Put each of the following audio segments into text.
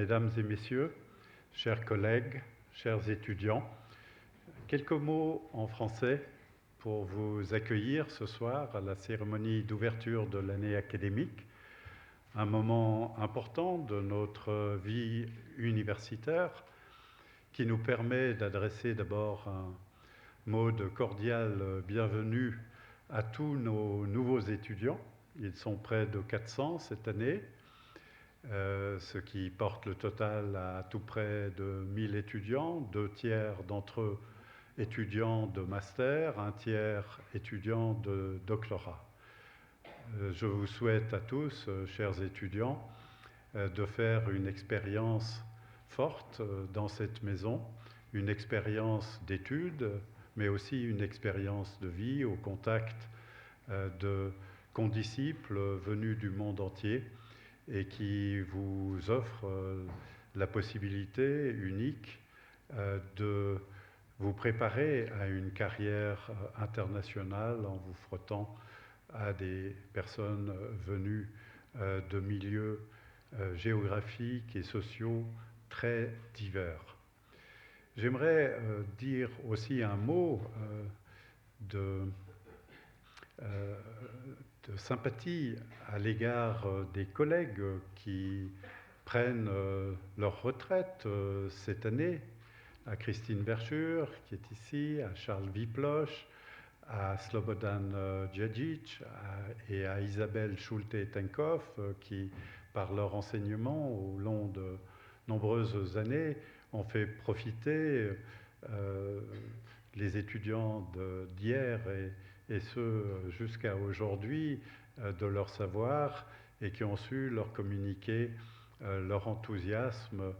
Mesdames et messieurs, chers collègues, chers étudiants, quelques mots en français pour vous accueillir ce soir à la cérémonie d'ouverture de l'année académique, un moment important de notre vie universitaire qui nous permet d'adresser d'abord un mot de cordiale bienvenue à tous nos nouveaux étudiants. Ils sont près de 400 cette année, ce qui porte le total à tout près de 1000 étudiants, 2/3 d'entre eux étudiants de master, 1/3 étudiants de doctorat. Je vous souhaite à tous, chers étudiants, de faire une expérience forte dans cette maison, une expérience d'études, mais aussi une expérience de vie au contact de condisciples venus du monde entier et qui vous offre la possibilité unique de vous préparer à une carrière internationale en vous frottant à des personnes venues de milieux géographiques et sociaux très divers. J'aimerais dire aussi un mot de sympathie à l'égard des collègues qui prennent leur retraite cette année, à Christine Verschure qui est ici, à Charles Wiploch, à Slobodan Djadjic et à Isabelle Schulte-Tenkoff qui, par leur enseignement au long de nombreuses années, ont fait profiter les étudiants d'hier et ceux jusqu'à aujourd'hui de leur savoir et qui ont su leur communiquer leur enthousiasme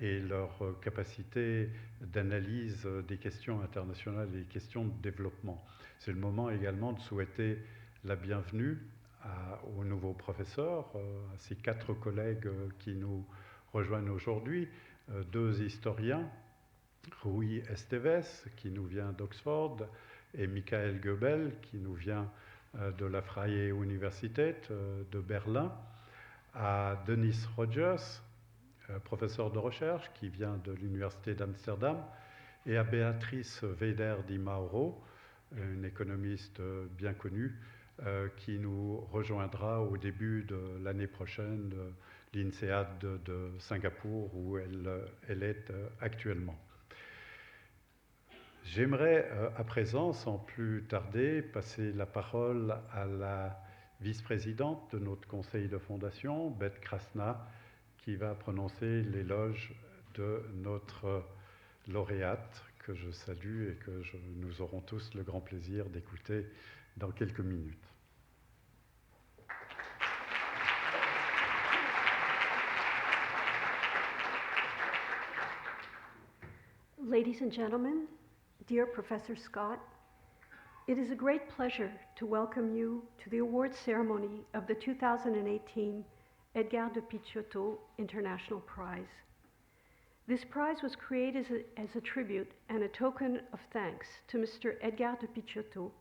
et leur capacité d'analyse des questions internationales et des questions de développement. C'est le moment également de souhaiter la bienvenue aux nouveaux professeurs, à ces 4 collègues qui nous rejoignent aujourd'hui, 2 historiens, Rui Esteves, qui nous vient d'Oxford, et Michael Goebel, qui nous vient de la Freie Universität de Berlin, à Denis Rogers, professeur de recherche, qui vient de l'Université d'Amsterdam, et à Beatrice Weider di Mauro, une économiste bien connue, qui nous rejoindra au début de l'année prochaine, l'INSEAD de Singapour, où elle est actuellement. J'aimerais à présent, sans plus tarder, passer la parole à la vice-présidente de notre conseil de fondation, Beth Krasna, qui va prononcer l'éloge de notre lauréate, que je salue et que nous aurons tous le grand plaisir d'écouter dans quelques minutes. Ladies and gentlemen, dear Professor Scott, it is a great pleasure to welcome you to the awards ceremony of the 2018 Edgar de Picciotto International Prize. This prize was created as a tribute and a token of thanks to Mr. Edgar de Picciotto,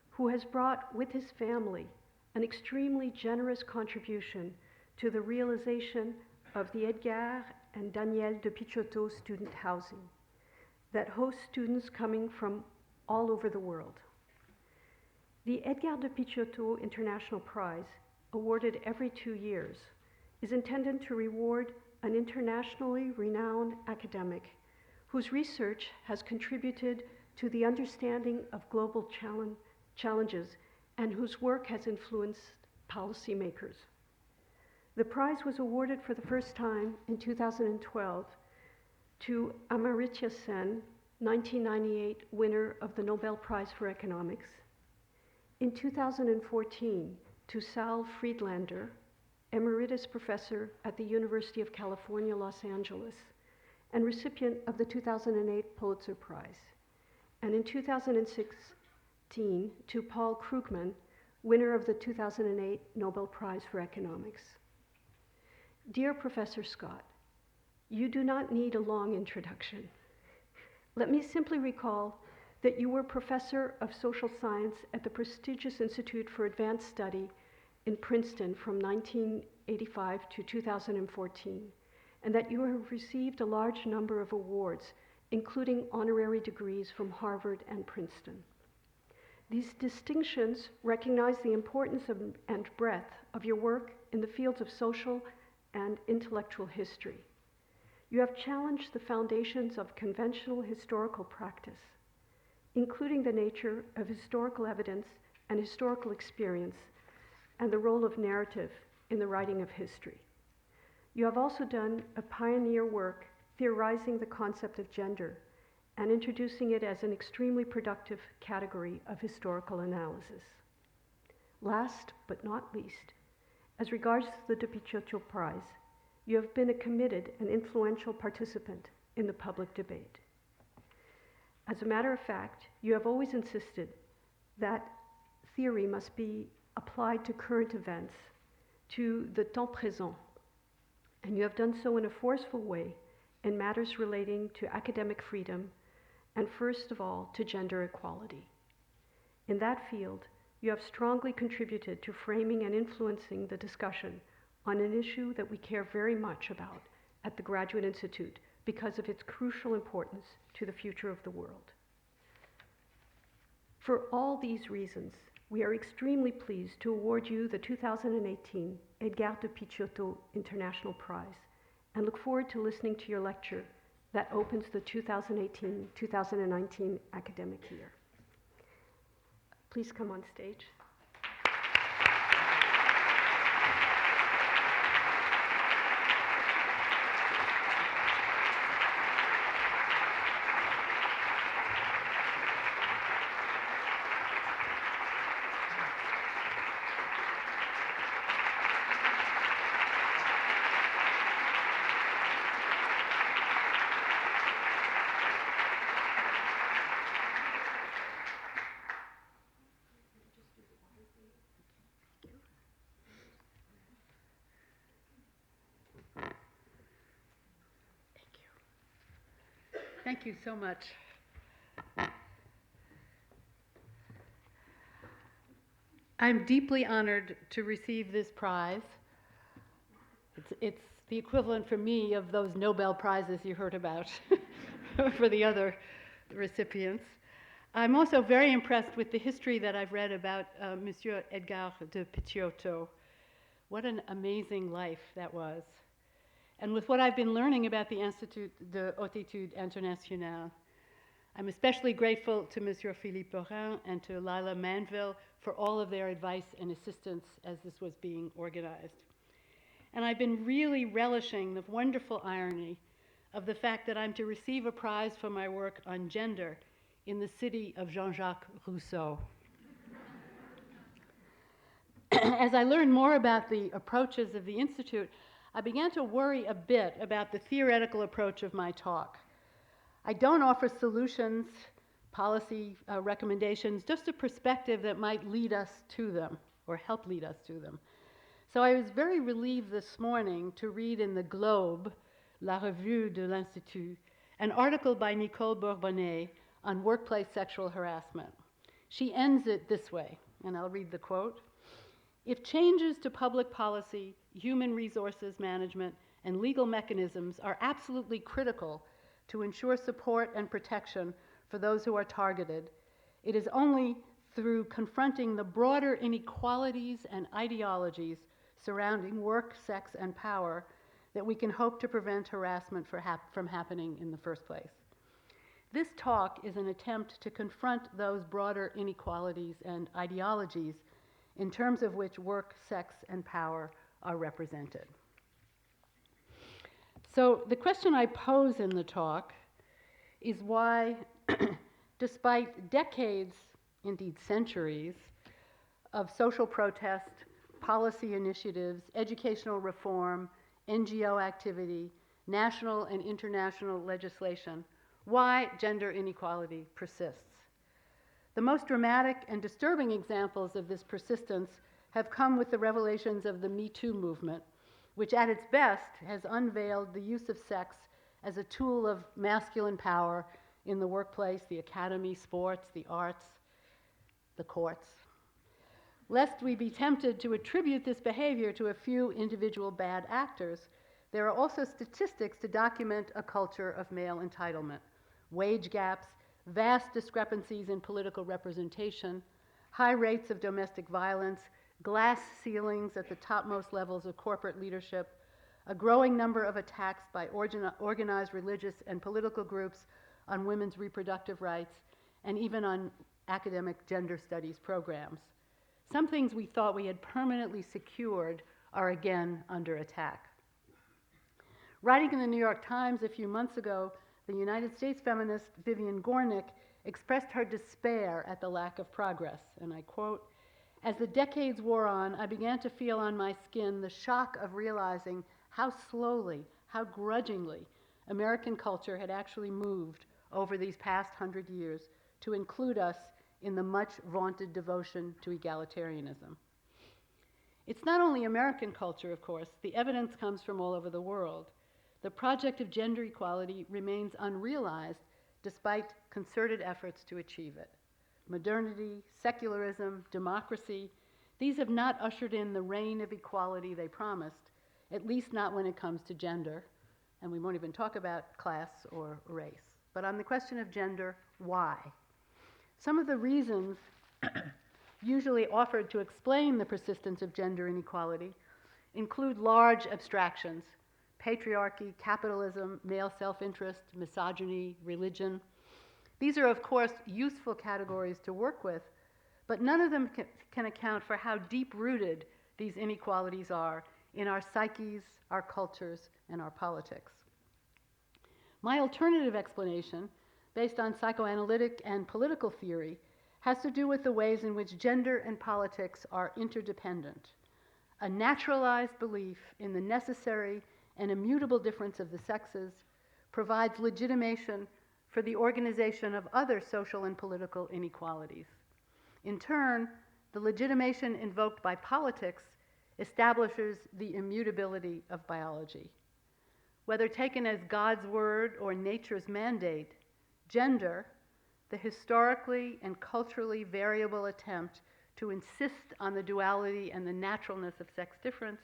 who has brought with his family an extremely generous contribution to the realization of the Edgar and Danielle de Picciotto student housing that hosts students coming from all over the world. The Edgar de Picciotto International Prize, awarded every 2 years, is intended to reward an internationally renowned academic whose research has contributed to the understanding of global challenges and whose work has influenced policymakers. The prize was awarded for the first time in 2012 to Amartya Sen, 1998 winner of the Nobel Prize for Economics, in 2014 to Saul Friedländer, Emeritus Professor at the University of California, Los Angeles, and recipient of the 2008 Pulitzer Prize, and in 2016 to Paul Krugman, winner of the 2008 Nobel Prize for Economics. Dear Professor Scott, you do not need a long introduction. Let me simply recall that you were Professor of Social Science at the prestigious Institute for Advanced Study in Princeton from 1985 to 2014, and that you have received a large number of awards, including honorary degrees from Harvard and Princeton. These distinctions recognize the importance and breadth of your work in the fields of social and intellectual history. You have challenged the foundations of conventional historical practice, including the nature of historical evidence and historical experience, and the role of narrative in the writing of history. You have also done a pioneer work theorizing the concept of gender and introducing it as an extremely productive category of historical analysis. Last but not least, as regards the Picciotto Prize, you have been a committed and influential participant in the public debate. As a matter of fact, you have always insisted that theory must be applied to current events, to the temps présent, and you have done so in a forceful way in matters relating to academic freedom and, first of all, to gender equality. In that field, you have strongly contributed to framing and influencing the discussion on an issue that we care very much about at the Graduate Institute because of its crucial importance to the future of the world. For all these reasons, we are extremely pleased to award you the 2018 Edgar de Picciotto International Prize and look forward to listening to your lecture that opens the 2018-2019 academic year. Please come on stage. Thank you so much. I'm deeply honored to receive this prize. It's the equivalent for me of those Nobel Prizes you heard about for the other recipients. I'm also very impressed with the history that I've read about Monsieur Edgar de Picciotto. What an amazing life that was. And with what I've been learning about the Institut de Haute Étude Internationale, I'm especially grateful to Monsieur Philippe Perrin and to Lila Manville for all of their advice and assistance as this was being organized. And I've been really relishing the wonderful irony of the fact that I'm to receive a prize for my work on gender in the city of Jean-Jacques Rousseau. As I learned more about the approaches of the Institute, I began to worry a bit about the theoretical approach of my talk. I don't offer solutions, policy recommendations, just a perspective that might lead us to them or help lead us to them. So I was very relieved this morning to read in the Globe, La Revue de l'Institut, an article by Nicole Bourbonnais on workplace sexual harassment. She ends it this way, and I'll read the quote. If changes to public policy, human resources management, and legal mechanisms are absolutely critical to ensure support and protection for those who are targeted, it is only through confronting the broader inequalities and ideologies surrounding work, sex, and power that we can hope to prevent harassment from happening in the first place. This talk is an attempt to confront those broader inequalities and ideologies in terms of which work, sex, and power are represented. So the question I pose in the talk is why, despite decades, indeed centuries, of social protest, policy initiatives, educational reform, NGO activity, national and international legislation, why gender inequality persists. The most dramatic and disturbing examples of this persistence have come with the revelations of the Me Too movement, which at its best has unveiled the use of sex as a tool of masculine power in the workplace, the academy, sports, the arts, the courts. Lest we be tempted to attribute this behavior to a few individual bad actors, There are also statistics to document a culture of male entitlement, wage gaps, vast discrepancies in political representation, high rates of domestic violence, glass ceilings at the topmost levels of corporate leadership, a growing number of attacks by organized religious and political groups on women's reproductive rights, and even on academic gender studies programs. Some things we thought we had permanently secured are again under attack. Writing in the New York Times a few months ago, the United States feminist Vivian Gornick expressed her despair at the lack of progress, and I quote, "As the decades wore on, I began to feel on my skin the shock of realizing how slowly, how grudgingly American culture had actually moved over these past 100 years to include us in the much vaunted devotion to egalitarianism." It's not only American culture, of course. The evidence comes from all over the world. The project of gender equality remains unrealized despite concerted efforts to achieve it. Modernity, secularism, democracy, these have not ushered in the reign of equality they promised, at least not when it comes to gender, and we won't even talk about class or race. But on the question of gender, why? Some of the reasons usually offered to explain the persistence of gender inequality include large abstractions: patriarchy, capitalism, male self-interest, misogyny, religion. These are, of course, useful categories to work with, but none of them can account for how deep-rooted these inequalities are in our psyches, our cultures, and our politics. My alternative explanation, based on psychoanalytic and political theory, has to do with the ways in which gender and politics are interdependent. A naturalized belief in the necessary and immutable difference of the sexes provides legitimation for the organization of other social and political inequalities. In turn, the legitimation invoked by politics establishes the immutability of biology. Whether taken as God's word or nature's mandate, gender, the historically and culturally variable attempt to insist on the duality and the naturalness of sex difference,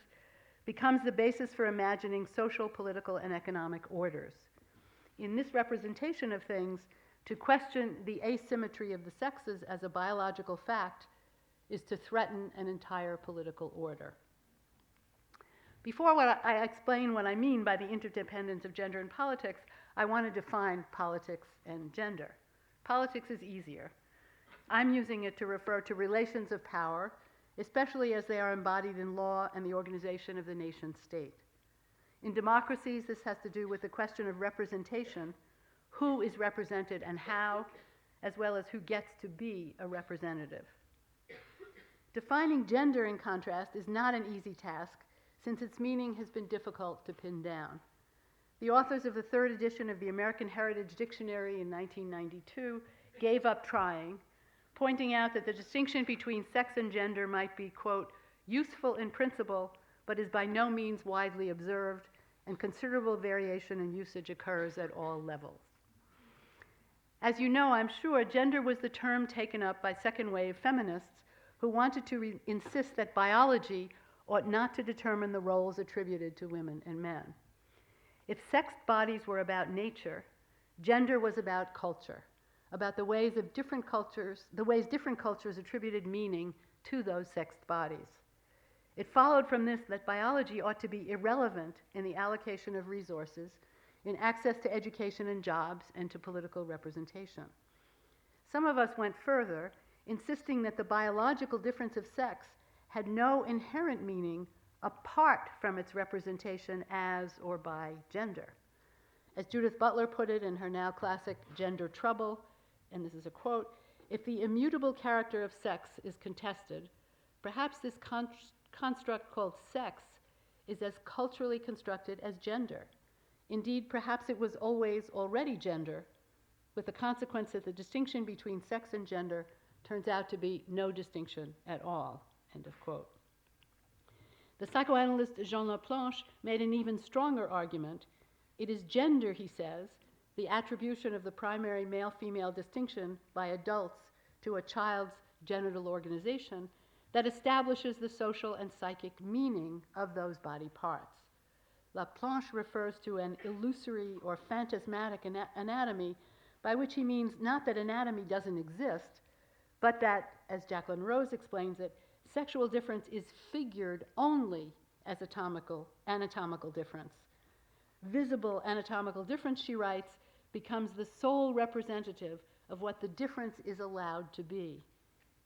becomes the basis for imagining social, political, and economic orders. In this representation of things, to question the asymmetry of the sexes as a biological fact is to threaten an entire political order. Before I explain what I mean by the interdependence of gender and politics, I want to define politics and gender. Politics is easier. I'm using it to refer to relations of power, especially as they are embodied in law and the organization of the nation state. In democracies, this has to do with the question of representation, who is represented and how, as well as who gets to be a representative. Defining gender, in contrast, is not an easy task, since its meaning has been difficult to pin down. The authors of the third edition of the American Heritage Dictionary in 1992 gave up trying, pointing out that the distinction between sex and gender might be, quote, useful in principle, but is by no means widely observed, and considerable variation in usage occurs at all levels. As you know, I'm sure, gender was the term taken up by second-wave feminists who wanted to insist that biology ought not to determine the roles attributed to women and men. If sexed bodies were about nature, gender was about culture, about the ways different cultures attributed meaning to those sexed bodies. It followed from this that biology ought to be irrelevant in the allocation of resources, in access to education and jobs, and to political representation. Some of us went further, insisting that the biological difference of sex had no inherent meaning apart from its representation as or by gender. As Judith Butler put it in her now classic Gender Trouble, and this is a quote, "If the immutable character of sex is contested, perhaps this construct called sex is as culturally constructed as gender. Indeed, perhaps it was always already gender, with the consequence that the distinction between sex and gender turns out to be no distinction at all," end of quote. The psychoanalyst Jean Laplanche made an even stronger argument. It is gender, he says, the attribution of the primary male-female distinction by adults to a child's genital organization that establishes the social and psychic meaning of those body parts. La Planche refers to an illusory or phantasmatic anatomy, by which he means not that anatomy doesn't exist, but that, as Jacqueline Rose explains it, sexual difference is figured only as anatomical difference. Visible anatomical difference, she writes, becomes the sole representative of what the difference is allowed to be.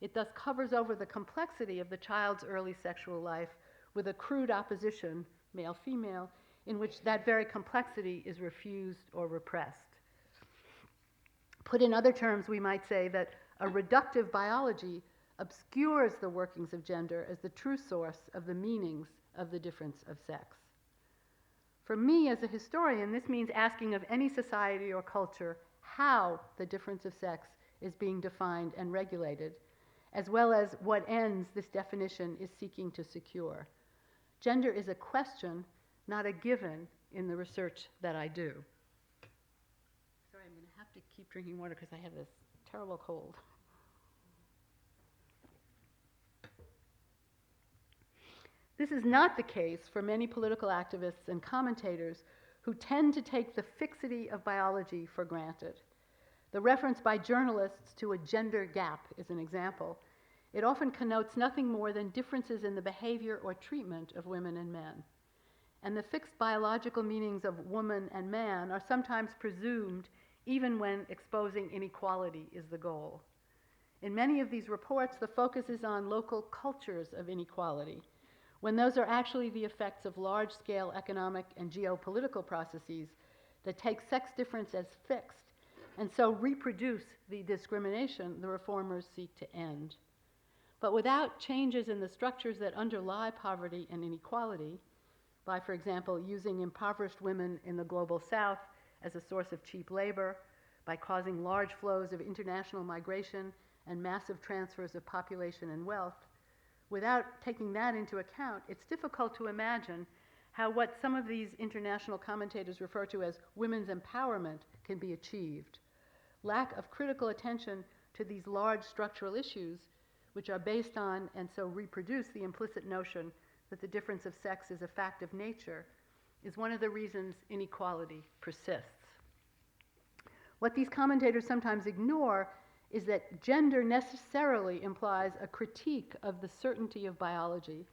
It thus covers over the complexity of the child's early sexual life with a crude opposition, male-female, in which that very complexity is refused or repressed. Put in other terms, we might say that a reductive biology obscures the workings of gender as the true source of the meanings of the difference of sex. For me, as a historian, this means asking of any society or culture how the difference of sex is being defined and regulated, as well as what ends this definition is seeking to secure. Gender is a question, not a given, in the research that I do. Sorry, I'm going to have to keep drinking water because I have this terrible cold. This is not the case for many political activists and commentators who tend to take the fixity of biology for granted. The reference by journalists to a gender gap is an example. It often connotes nothing more than differences in the behavior or treatment of women and men. And the fixed biological meanings of woman and man are sometimes presumed even when exposing inequality is the goal. In many of these reports, the focus is on local cultures of inequality, when those are actually the effects of large-scale economic and geopolitical processes that take sex difference as fixed and so reproduce the discrimination the reformers seek to end. But without changes in the structures that underlie poverty and inequality, by, for example, using impoverished women in the global south as a source of cheap labor, by causing large flows of international migration and massive transfers of population and wealth, without taking that into account, it's difficult to imagine how what some of these international commentators refer to as women's empowerment can be achieved. Lack of critical attention to these large structural issues, which are based on and so reproduce the implicit notion that the difference of sex is a fact of nature, is one of the reasons inequality persists. What these commentators sometimes ignore is that gender necessarily implies a critique of the certainty of biology,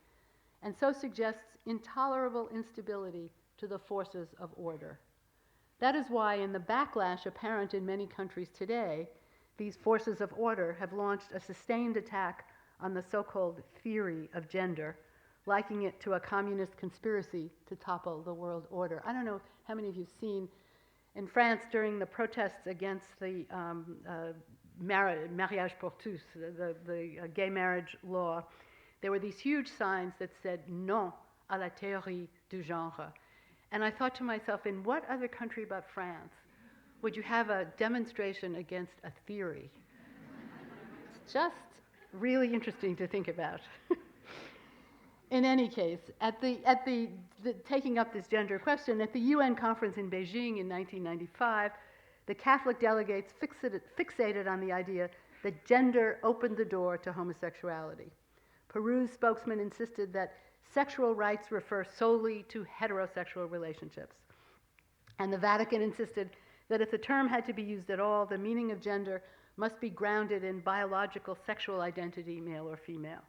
and so suggests intolerable instability to the forces of order. That is why, in the backlash apparent in many countries today, these forces of order have launched a sustained attack on the so-called theory of gender, likening it to a communist conspiracy to topple the world order. I don't know how many of you have seen in France during the protests against the mariage pour tous, the gay marriage law, there were these huge signs that said non à la théorie du genre. And I thought to myself, in what other country but France would you have a demonstration against a theory? It's just really interesting to think about. In any case, taking up this gender question, at the UN conference in Beijing in 1995, the Catholic delegates fixated on the idea that gender opened the door to homosexuality. Peru's spokesman insisted that sexual rights refer solely to heterosexual relationships. And the Vatican insisted that if the term had to be used at all, the meaning of gender must be grounded in biological sexual identity, male or female.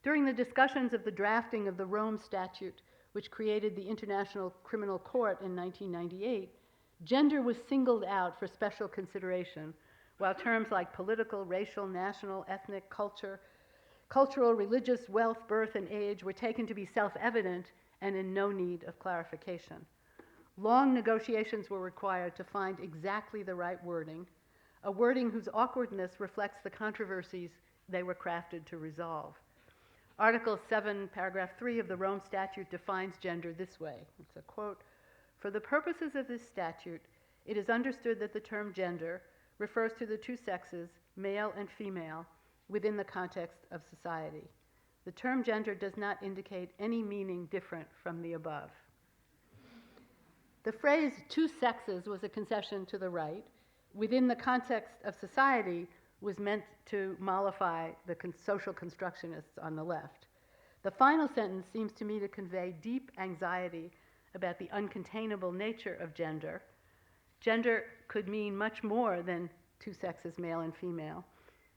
During the discussions of the drafting of the Rome Statute, which created the International Criminal Court in 1998, gender was singled out for special consideration, while terms like political, racial, national, ethnic, cultural, religious, wealth, birth, and age were taken to be self-evident and in no need of clarification. Long negotiations were required to find exactly the right wording, a wording whose awkwardness reflects the controversies they were crafted to resolve. Article 7, paragraph 3 of the Rome Statute defines gender this way. It's a quote, "For the purposes of this statute, it is understood that the term gender refers to the two sexes, male and female, within the context of society. The term gender does not indicate any meaning different from the above." The phrase two sexes was a concession to the right. Within the context of society was meant to mollify the social constructionists on the left. The final sentence seems to me to convey deep anxiety about the uncontainable nature of gender. Gender could mean much more than two sexes, male and female.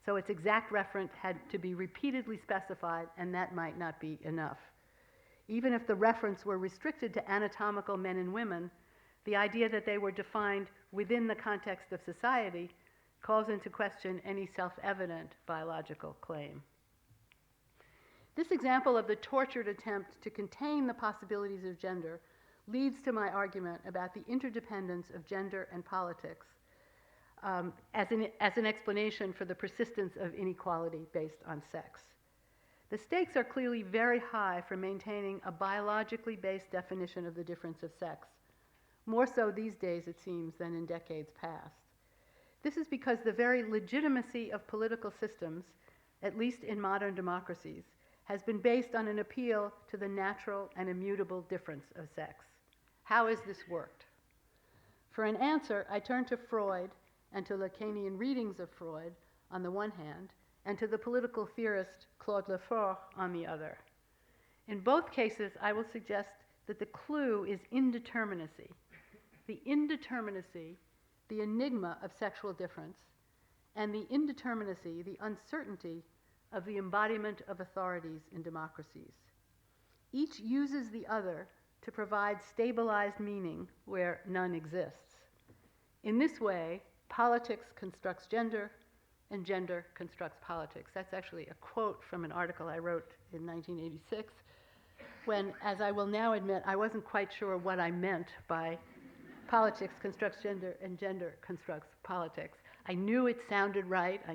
So its exact referent had to be repeatedly specified, and that might not be enough. Even if the reference were restricted to anatomical men and women, the idea that they were defined within the context of society calls into question any self-evident biological claim. This example of the tortured attempt to contain the possibilities of gender leads to my argument about the interdependence of gender and politics as an explanation for the persistence of inequality based on sex. The stakes are clearly very high for maintaining a biologically based definition of the difference of sex, more so these days, it seems, than in decades past. This is because the very legitimacy of political systems, at least in modern democracies, has been based on an appeal to the natural and immutable difference of sex. How has this worked? For an answer, I turn to Freud and to Lacanian readings of Freud on the one hand, and to the political theorist Claude Lefort on the other. In both cases, I will suggest that the clue is indeterminacy. The indeterminacy, the enigma of sexual difference, and the indeterminacy, the uncertainty of the embodiment of authorities in democracies. Each uses the other to provide stabilized meaning where none exists. In this way, politics constructs gender, and gender constructs politics. That's actually a quote from an article I wrote in 1986, when, as I will now admit, I wasn't quite sure what I meant by politics constructs gender and gender constructs politics. I knew it sounded right. I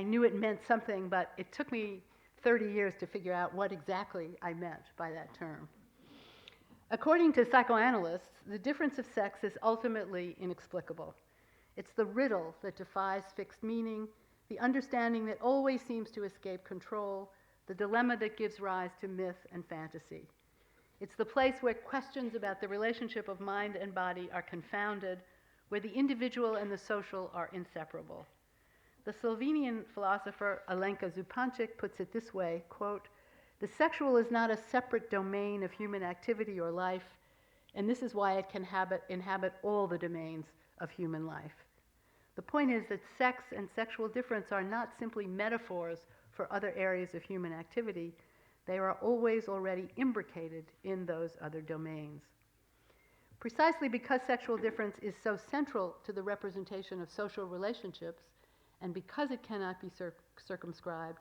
knew it meant something, but it took me 30 years to figure out what exactly I meant by that term. According to psychoanalysts, the difference of sex is ultimately inexplicable. It's the riddle that defies fixed meaning, the understanding that always seems to escape control, the dilemma that gives rise to myth and fantasy. It's the place where questions about the relationship of mind and body are confounded, where the individual and the social are inseparable. The Slovenian philosopher Alenka Zupančič puts it this way, quote, "The sexual is not a separate domain of human activity or life, and this is why it can inhabit all the domains of human life." The point is that sex and sexual difference are not simply metaphors for other areas of human activity. They are always already imbricated in those other domains. Precisely because sexual difference is so central to the representation of social relationships, and because it cannot be circumscribed,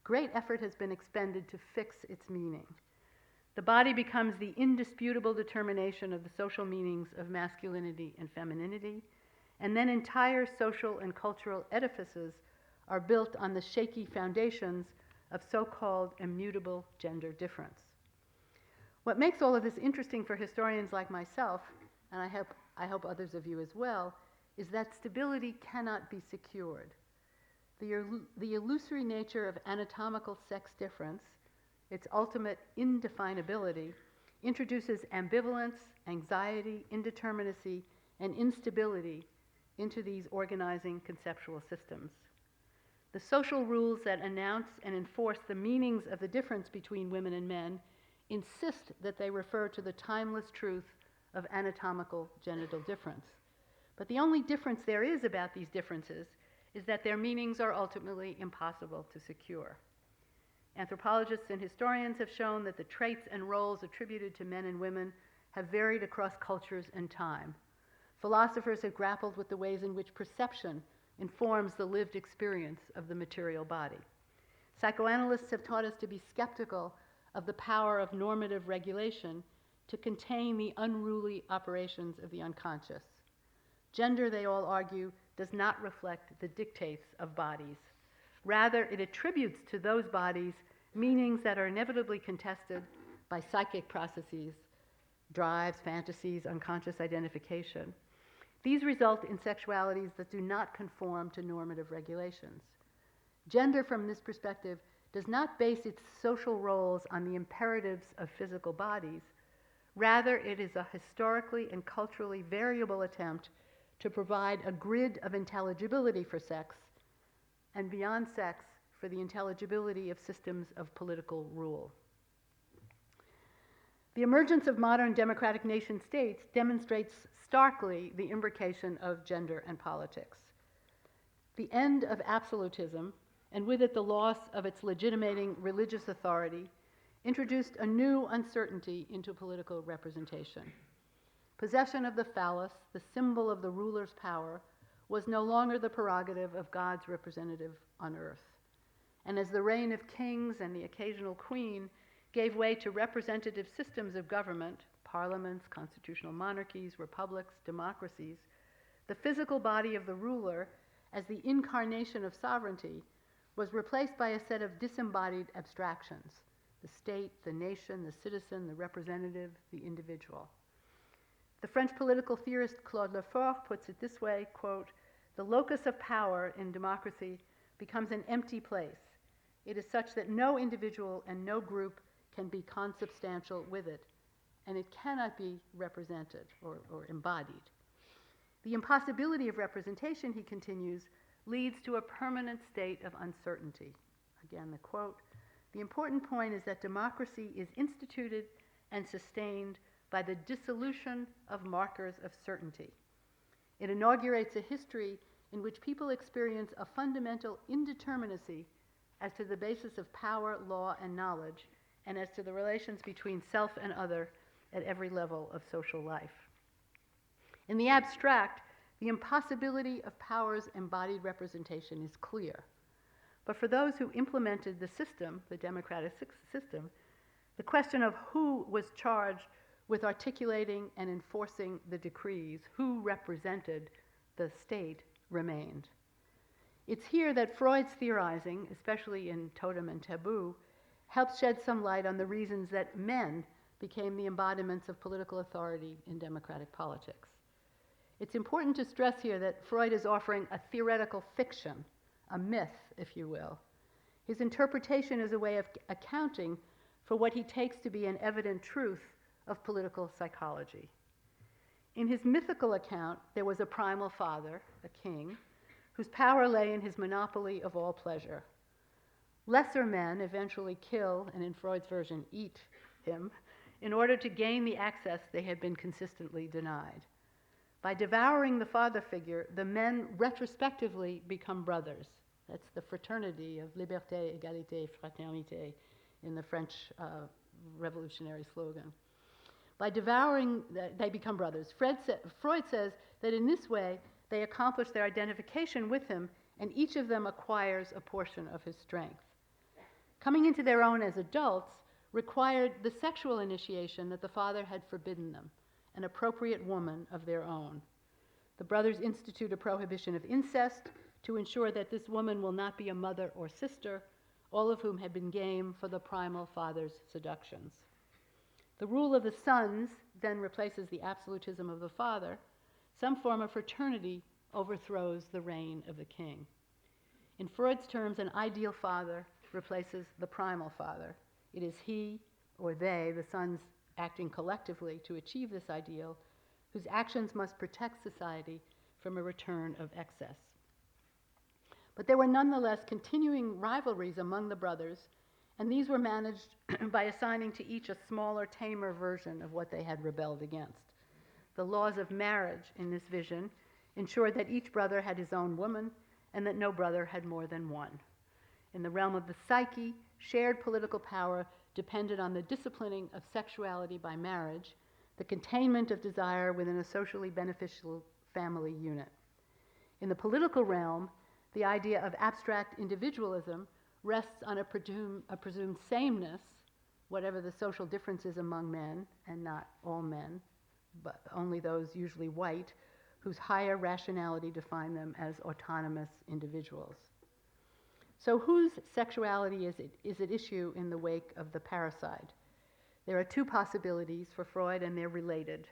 great effort has been expended to fix its meaning. The body becomes the indisputable determination of the social meanings of masculinity and femininity, and then entire social and cultural edifices are built on the shaky foundations of so-called immutable gender difference. What makes all of this interesting for historians like myself, and I hope others of you as well, is that stability cannot be secured. The illusory nature of anatomical sex difference, its ultimate indefinability, introduces ambivalence, anxiety, indeterminacy, and instability into these organizing conceptual systems. The social rules that announce and enforce the meanings of the difference between women and men insist that they refer to the timeless truth of anatomical genital difference. But the only difference there is about these differences is that their meanings are ultimately impossible to secure. Anthropologists and historians have shown that the traits and roles attributed to men and women have varied across cultures and time. Philosophers have grappled with the ways in which perception informs the lived experience of the material body. Psychoanalysts have taught us to be skeptical of the power of normative regulation to contain the unruly operations of the unconscious. Gender, they all argue, does not reflect the dictates of bodies. Rather, it attributes to those bodies meanings that are inevitably contested by psychic processes, drives, fantasies, unconscious identification. These result in sexualities that do not conform to normative regulations. Gender, from this perspective, does not base its social roles on the imperatives of physical bodies. Rather, it is a historically and culturally variable attempt to provide a grid of intelligibility for sex, and beyond sex, for the intelligibility of systems of political rule. The emergence of modern democratic nation states demonstrates starkly the imbrication of gender and politics. The end of absolutism, and with it the loss of its legitimating religious authority, introduced a new uncertainty into political representation. Possession of the phallus, the symbol of the ruler's power, was no longer the prerogative of God's representative on earth. And as the reign of kings and the occasional queen gave way to representative systems of government, parliaments, constitutional monarchies, republics, democracies, the physical body of the ruler, as the incarnation of sovereignty, was replaced by a set of disembodied abstractions: the state, the nation, the citizen, the representative, the individual. The French political theorist Claude Lefort puts it this way, quote, "The locus of power in democracy becomes an empty place. It is such that no individual and no group can be consubstantial with it, and it cannot be represented or embodied. The impossibility of representation," he continues, "leads to a permanent state of uncertainty." Again, the quote, "The important point is that democracy is instituted and sustained by the dissolution of markers of certainty. It inaugurates a history in which people experience a fundamental indeterminacy as to the basis of power, law, and knowledge, and as to the relations between self and other at every level of social life. In the abstract, the impossibility of power's embodied representation is clear. But for those who implemented the system, the democratic system, the question of who was charged with articulating and enforcing the decrees, who represented the state, remained. It's here that Freud's theorizing, especially in Totem and Taboo, helps shed some light on the reasons that men became the embodiments of political authority in democratic politics. It's important to stress here that Freud is offering a theoretical fiction, a myth, if you will. His interpretation is a way of accounting for what he takes to be an evident truth of political psychology. In his mythical account, there was a primal father, a king, whose power lay in his monopoly of all pleasure. Lesser men eventually kill, and in Freud's version, eat him, in order to gain the access they had been consistently denied. By devouring the father figure, the men retrospectively become brothers. That's the fraternity of liberté, égalité, fraternité in the French revolutionary slogan. By devouring, they become brothers. Freud says that in this way, they accomplish their identification with him, and each of them acquires a portion of his strength. Coming into their own as adults required the sexual initiation that the father had forbidden them, an appropriate woman of their own. The brothers institute a prohibition of incest to ensure that this woman will not be a mother or sister, all of whom had been game for the primal father's seductions. The rule of the sons then replaces the absolutism of the father. Some form of fraternity overthrows the reign of the king. In Freud's terms, an ideal father replaces the primal father. It is he or they, the sons acting collectively to achieve this ideal, whose actions must protect society from a return of excess. But there were nonetheless continuing rivalries among the brothers, and these were managed by assigning to each a smaller, tamer version of what they had rebelled against. The laws of marriage in this vision ensured that each brother had his own woman and that no brother had more than one. In the realm of the psyche, shared political power depended on the disciplining of sexuality by marriage, the containment of desire within a socially beneficial family unit. In the political realm, the idea of abstract individualism rests on a presumed sameness, whatever the social differences among men, and not all men, but only those usually white, whose higher rationality define them as autonomous individuals. So whose sexuality is at issue in the wake of the parricide? There are two possibilities for Freud, and they're related.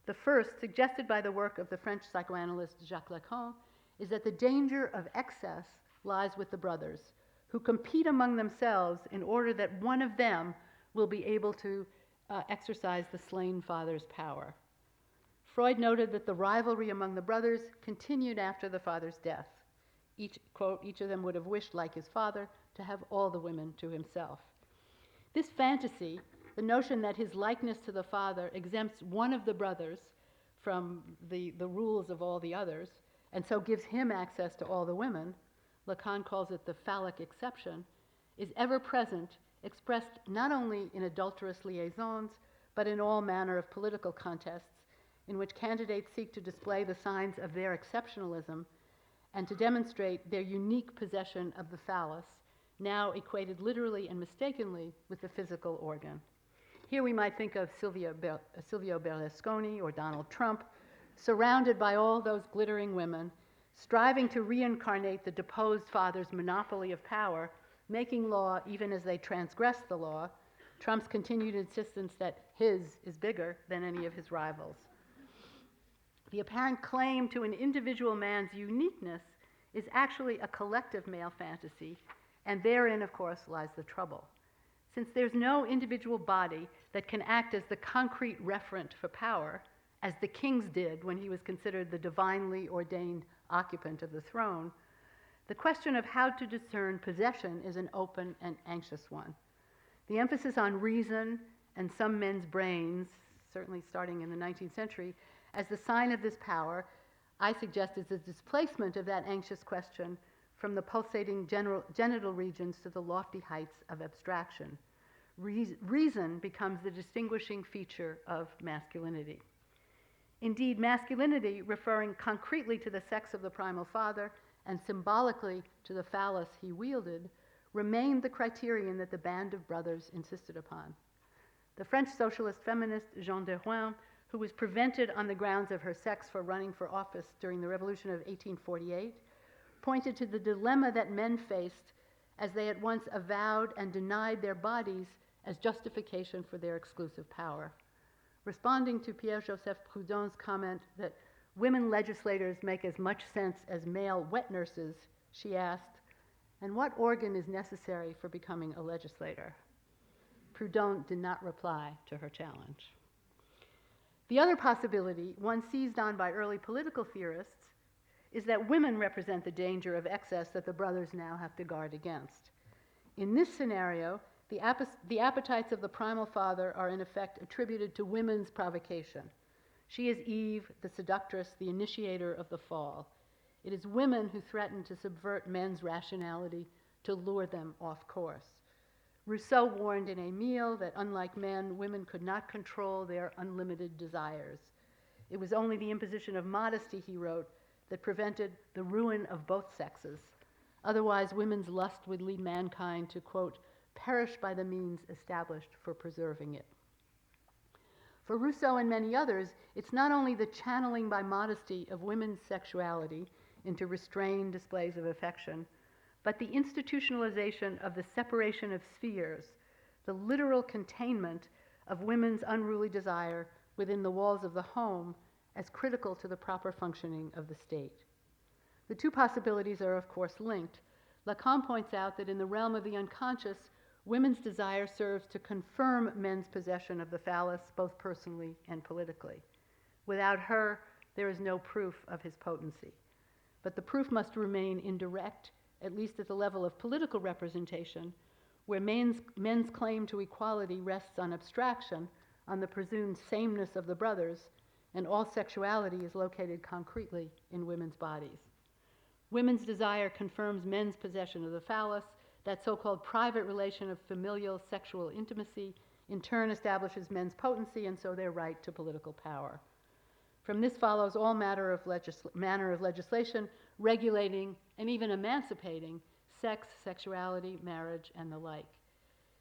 The first, suggested by the work of the French psychoanalyst Jacques Lacan, is that the danger of excess lies with the brothers, who compete among themselves in order that one of them will be able to exercise the slain father's power. Freud noted that the rivalry among the brothers continued after the father's death. Each of them would have wished, like his father, to have all the women to himself. This fantasy the notion that his likeness to the father exempts one of the brothers from the rules of all the others, and so gives him access to all the women, Lacan calls it the phallic exception, is ever present, expressed not only in adulterous liaisons, but in all manner of political contests in which candidates seek to display the signs of their exceptionalism and to demonstrate their unique possession of the phallus, now equated literally and mistakenly with the physical organ. Here we might think of Silvio Berlusconi or Donald Trump, surrounded by all those glittering women, striving to reincarnate the deposed father's monopoly of power, making law even as they transgress the law, Trump's continued insistence that his is bigger than any of his rivals. The apparent claim to an individual man's uniqueness is actually a collective male fantasy, and therein, of course, lies the trouble. Since there's no individual body that can act as the concrete referent for power, as the king's did when he was considered the divinely ordained occupant of the throne, the question of how to discern possession is an open and anxious one. The emphasis on reason and some men's brains, certainly starting in the 19th century, as the sign of this power, I suggest is a displacement of that anxious question from the pulsating genital regions to the lofty heights of abstraction. Reason becomes the distinguishing feature of masculinity. Indeed, masculinity, referring concretely to the sex of the primal father and symbolically to the phallus he wielded, remained the criterion that the band of brothers insisted upon. The French socialist feminist Jeanne d'Arc, who was prevented on the grounds of her sex for running for office during the Revolution of 1848, pointed to the dilemma that men faced as they at once avowed and denied their bodies as justification for their exclusive power. Responding to Pierre-Joseph Proudhon's comment that women legislators make as much sense as male wet nurses, she asked, "And what organ is necessary for becoming a legislator?" Proudhon did not reply to her challenge. The other possibility, one seized on by early political theorists, is that women represent the danger of excess that the brothers now have to guard against. In this scenario, the appetites of the primal father are in effect attributed to women's provocation. She is Eve, the seductress, the initiator of the fall. It is women who threaten to subvert men's rationality to lure them off course. Rousseau warned in Emile that unlike men, women could not control their unlimited desires. It was only the imposition of modesty, he wrote, that prevented the ruin of both sexes. Otherwise, women's lust would lead mankind to, quote, perish by the means established for preserving it. For Rousseau and many others, it's not only the channeling by modesty of women's sexuality into restrained displays of affection, but the institutionalization of the separation of spheres, the literal containment of women's unruly desire within the walls of the home as critical to the proper functioning of the state. The two possibilities are, of course, linked. Lacan points out that in the realm of the unconscious, women's desire serves to confirm men's possession of the phallus, both personally and politically. Without her, there is no proof of his potency. But the proof must remain indirect, at least at the level of political representation, where men's claim to equality rests on abstraction, on the presumed sameness of the brothers, and all sexuality is located concretely in women's bodies. Women's desire confirms men's possession of the phallus. That so-called private relation of familial sexual intimacy in turn establishes men's potency and so their right to political power. From this follows all manner of legislation regulating and even emancipating sex, sexuality, marriage, and the like.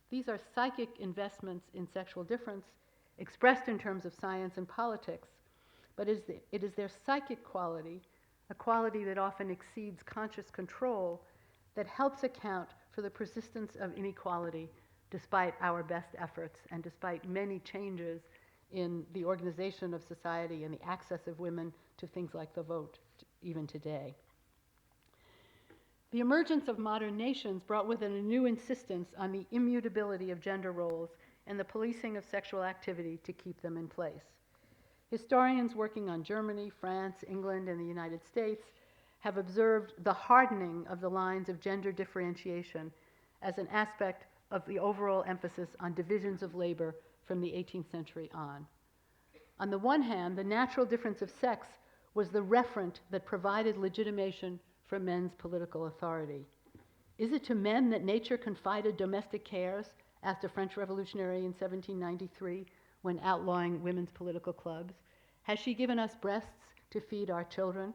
These are psychic investments in sexual difference expressed in terms of science and politics, but it is their psychic quality, a quality that often exceeds conscious control, that helps account for the persistence of inequality despite our best efforts and despite many changes in the organization of society and the access of women to things like the vote even today. The emergence of modern nations brought with it a new insistence on the immutability of gender roles and the policing of sexual activity to keep them in place. Historians working on Germany, France, England, and the United States have observed the hardening of the lines of gender differentiation as an aspect of the overall emphasis on divisions of labor from the 18th century on. On the one hand, the natural difference of sex was the referent that provided legitimation for men's political authority. Is it to men that nature confided domestic cares, asked a French revolutionary in 1793 when outlawing women's political clubs? Has she given us breasts to feed our children?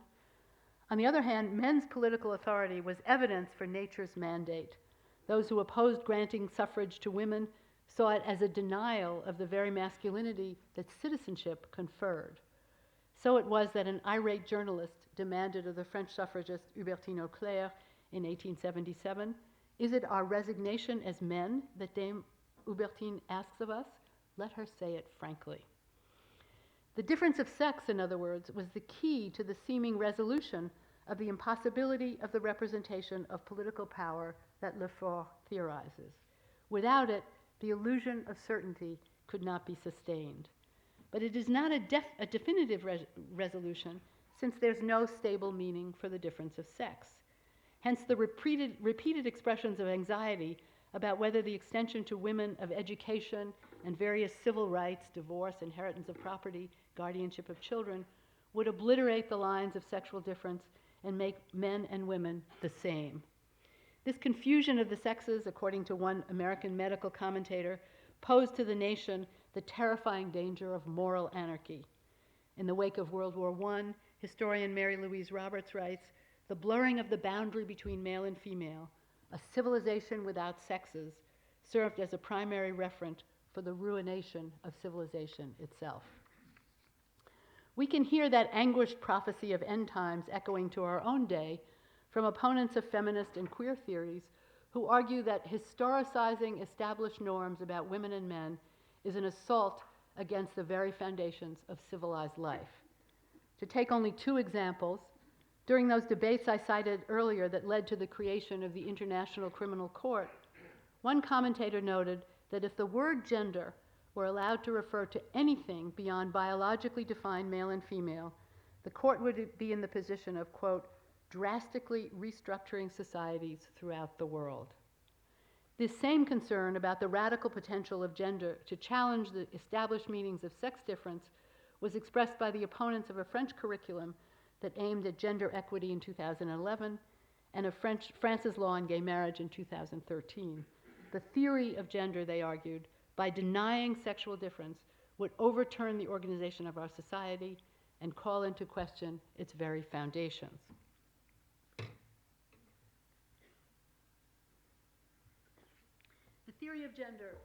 On the other hand, men's political authority was evidence for nature's mandate. Those who opposed granting suffrage to women saw it as a denial of the very masculinity that citizenship conferred. So it was that an irate journalist demanded of the French suffragist Hubertine Auclair in 1877, "Is it our resignation as men that Dame Hubertine asks of us? Let her say it frankly." The difference of sex, in other words, was the key to the seeming resolution of the impossibility of the representation of political power that Lefort theorizes. Without it, the illusion of certainty could not be sustained. But it is not a definitive resolution, since there's no stable meaning for the difference of sex. Hence the repeated expressions of anxiety about whether the extension to women of education and various civil rights, divorce, inheritance of property, guardianship of children, would obliterate the lines of sexual difference and make men and women the same. This confusion of the sexes, according to one American medical commentator, posed to the nation the terrifying danger of moral anarchy. In the wake of World War I, historian Mary Louise Roberts writes, "The blurring of the boundary between male and female, a civilization without sexes, served as a primary referent for the ruination of civilization itself." We can hear that anguished prophecy of end times echoing to our own day from opponents of feminist and queer theories who argue that historicizing established norms about women and men is an assault against the very foundations of civilized life. To take only two examples, during those debates I cited earlier that led to the creation of the International Criminal Court, one commentator noted that if the word gender were allowed to refer to anything beyond biologically defined male and female, the court would be in the position of, quote, drastically restructuring societies throughout the world. This same concern about the radical potential of gender to challenge the established meanings of sex difference was expressed by the opponents of a French curriculum that aimed at gender equity in 2011 and of France's law on gay marriage in 2013. The theory of gender, they argued, by denying sexual difference, would overturn the organization of our society and call into question its very foundations. The theory of gender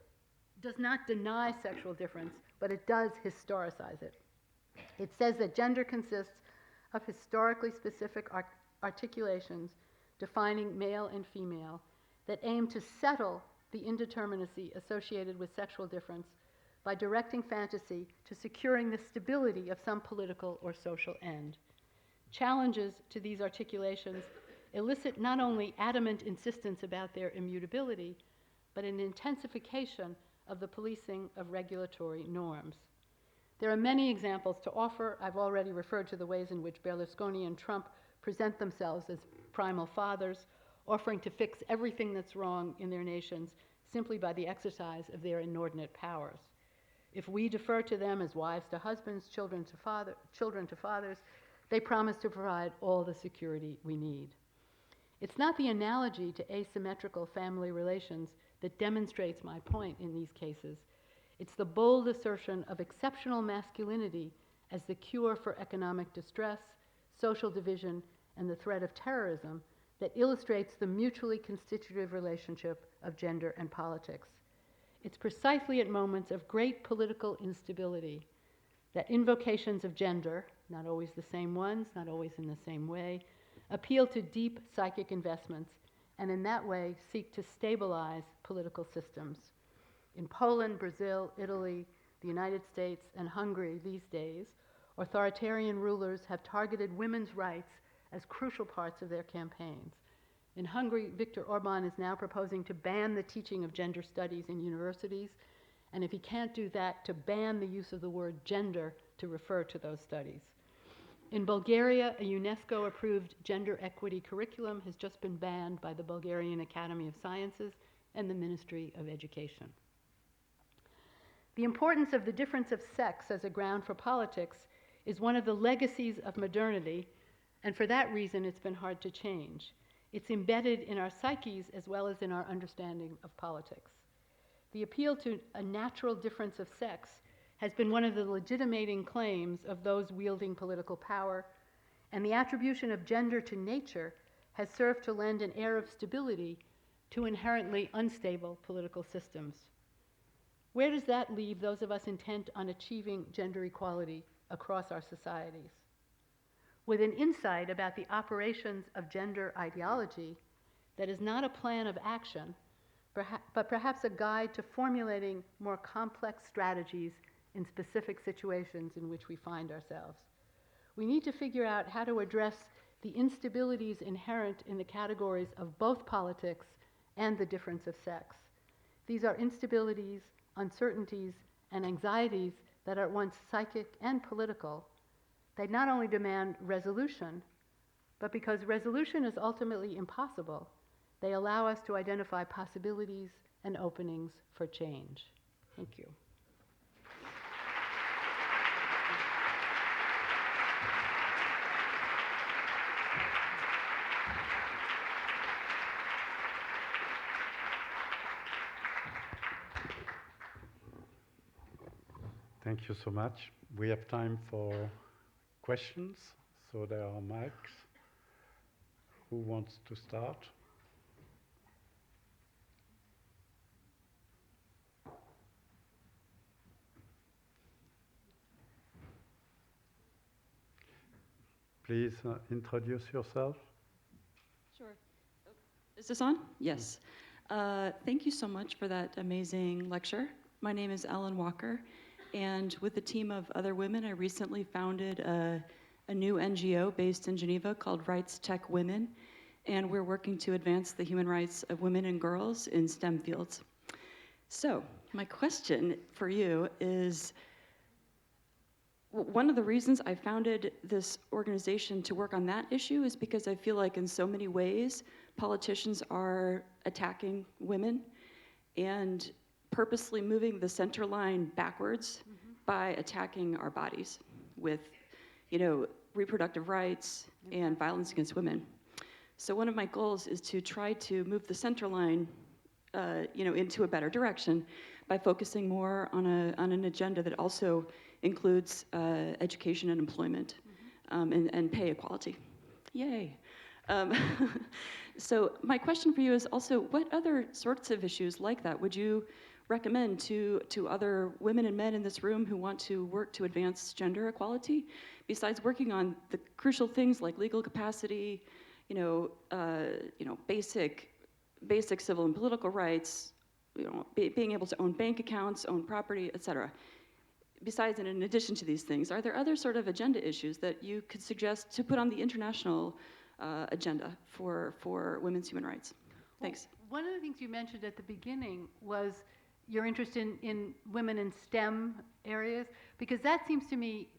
does not deny sexual difference, but it does historicize it. It says that gender consists of historically specific articulations defining male and female that aim to settle the indeterminacy associated with sexual difference by directing fantasy to securing the stability of some political or social end. Challenges to these articulations elicit not only adamant insistence about their immutability, but an intensification of the policing of regulatory norms. There are many examples to offer. I've already referred to the ways in which Berlusconi and Trump present themselves as primal fathers, offering to fix everything that's wrong in their nations simply by the exercise of their inordinate powers. If we defer to them as wives to husbands, children to fathers, they promise to provide all the security we need. It's not the analogy to asymmetrical family relations that demonstrates my point in these cases. It's the bold assertion of exceptional masculinity as the cure for economic distress, social division, and the threat of terrorism that illustrates the mutually constitutive relationship of gender and politics. It's precisely at moments of great political instability that invocations of gender, not always the same ones, not always in the same way, appeal to deep psychic investments and in that way seek to stabilize political systems. In Poland, Brazil, Italy, the United States, and Hungary these days, authoritarian rulers have targeted women's rights as crucial parts of their campaigns. In Hungary, Viktor Orban is now proposing to ban the teaching of gender studies in universities, and if he can't do that, to ban the use of the word gender to refer to those studies. In Bulgaria, a UNESCO-approved gender equity curriculum has just been banned by the Bulgarian Academy of Sciences and the Ministry of Education. The importance of the difference of sex as a ground for politics is one of the legacies of modernity, and for that reason it's been hard to change. It's embedded in our psyches as well as in our understanding of politics. The appeal to a natural difference of sex has been one of the legitimating claims of those wielding political power, and the attribution of gender to nature has served to lend an air of stability to inherently unstable political systems. Where does that leave those of us intent on achieving gender equality across our societies? With an insight about the operations of gender ideology that is not a plan of action, but perhaps a guide to formulating more complex strategies in specific situations in which we find ourselves. We need to figure out how to address the instabilities inherent in the categories of both politics and the difference of sex. These are instabilities, uncertainties, and anxieties that are at once psychic and political. They not only demand resolution, but because resolution is ultimately impossible, they allow us to identify possibilities and openings for change. Thank you. Thank you so much. We have time for questions, so there are mics. Who wants to start? Please introduce yourself. Sure. Is this on? Yes. Thank you so much for that amazing lecture. My name is Ellen Walker, and with a team of other women, I recently founded a new NGO based in Geneva called Rights Tech Women, and we're working to advance the human rights of women and girls in STEM fields. So, my question for you is, one of the reasons I founded this organization to work on that issue is because I feel like in so many ways, politicians are attacking women and purposely moving the center line backwards by attacking our bodies with, reproductive rights and violence against women. So one of my goals is to try to move the center line, into a better direction by focusing more on an agenda that also includes education and employment, and pay equality. Yay. So my question for you is also, what other sorts of issues like that would you recommend to other women and men in this room who want to work to advance gender equality, besides working on the crucial things like legal capacity, basic civil and political rights, being able to own bank accounts, own property, etc. Besides and in addition to these things, are there other sort of agenda issues that you could suggest to put on the international agenda for women's human rights? Thanks. Well, one of the things you mentioned at the beginning was your interest in women in STEM areas, because that seems to me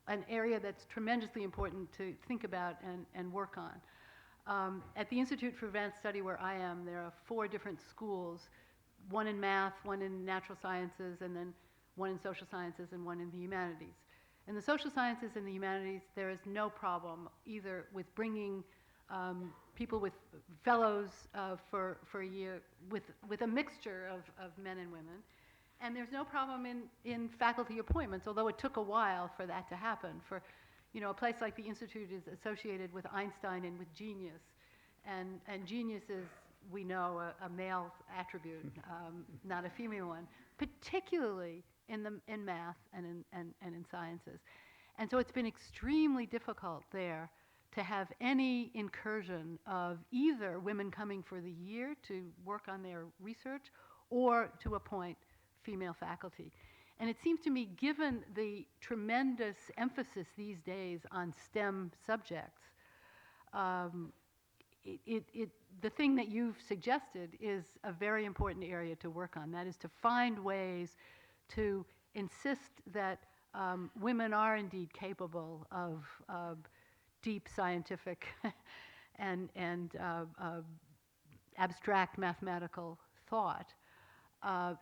an area that's tremendously important to think about and work on. At the Institute for Advanced Study where I am, there are 4 different schools, one in math, one in natural sciences, and then one in social sciences and one in the humanities. In the social sciences and the humanities, there is no problem either with bringing people with fellows for a year with a mixture of men and women. And there's no problem in faculty appointments, although it took a while for that to happen. For a place like the Institute is associated with Einstein and with genius. And genius is, we know, a male attribute, not a female one, particularly in math and in sciences. And so it's been extremely difficult there to have any incursion of either women coming for the year to work on their research or to appoint female faculty. And it seems to me, given the tremendous emphasis these days on STEM subjects, the thing that you've suggested is a very important area to work on. That is to find ways to insist that women are indeed capable of deep scientific and abstract mathematical thought,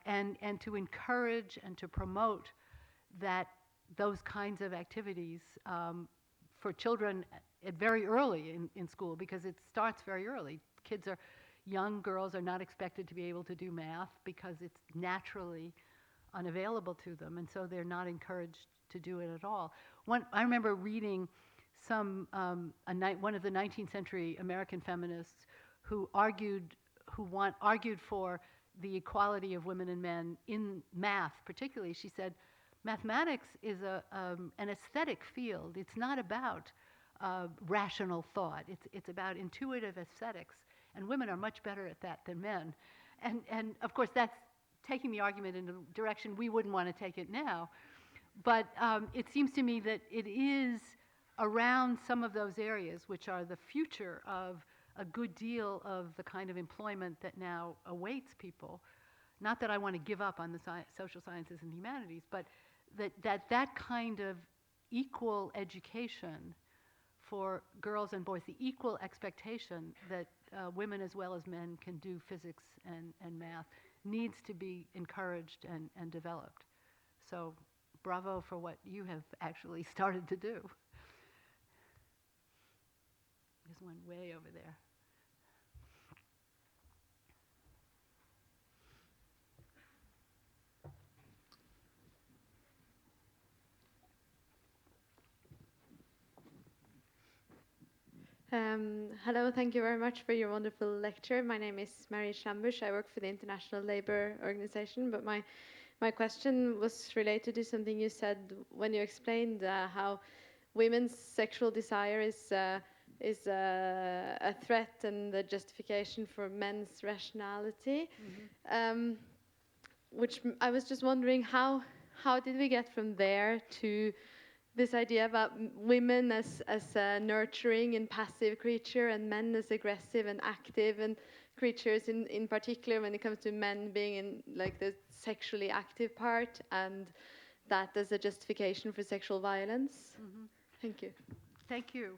and to encourage and to promote those kinds of activities for children very early in school, because it starts very early. Young girls are not expected to be able to do math because it's naturally unavailable to them, and so they're not encouraged to do it at all. I remember reading one of the 19th century American feminists who argued for the equality of women and men in math particularly. She said, mathematics is an aesthetic field. It's not about rational thought. It's about intuitive aesthetics, and women are much better at that than men. And of course, that's taking the argument in a direction we wouldn't want to take it now. But it seems to me that it is around some of those areas which are the future of a good deal of the kind of employment that now awaits people. Not that I want to give up on the social sciences and humanities, but that kind of equal education for girls and boys, the equal expectation that women as well as men can do physics and math, needs to be encouraged and developed. So bravo for what you have actually started to do. There's one way over there. Hello, thank you very much for your wonderful lecture. My name is Mary Schlambusch. I work for the International Labour Organization, but my question was related to something you said when you explained how women's sexual desire is a threat and the justification for men's rationality. Mm-hmm. Which I was just wondering, how did we get from there to this idea about women as a nurturing and passive creature, and men as aggressive and active and creatures, in particular when it comes to men being in like the sexually active part, and that as a justification for sexual violence? Mm-hmm. Thank you. Thank you.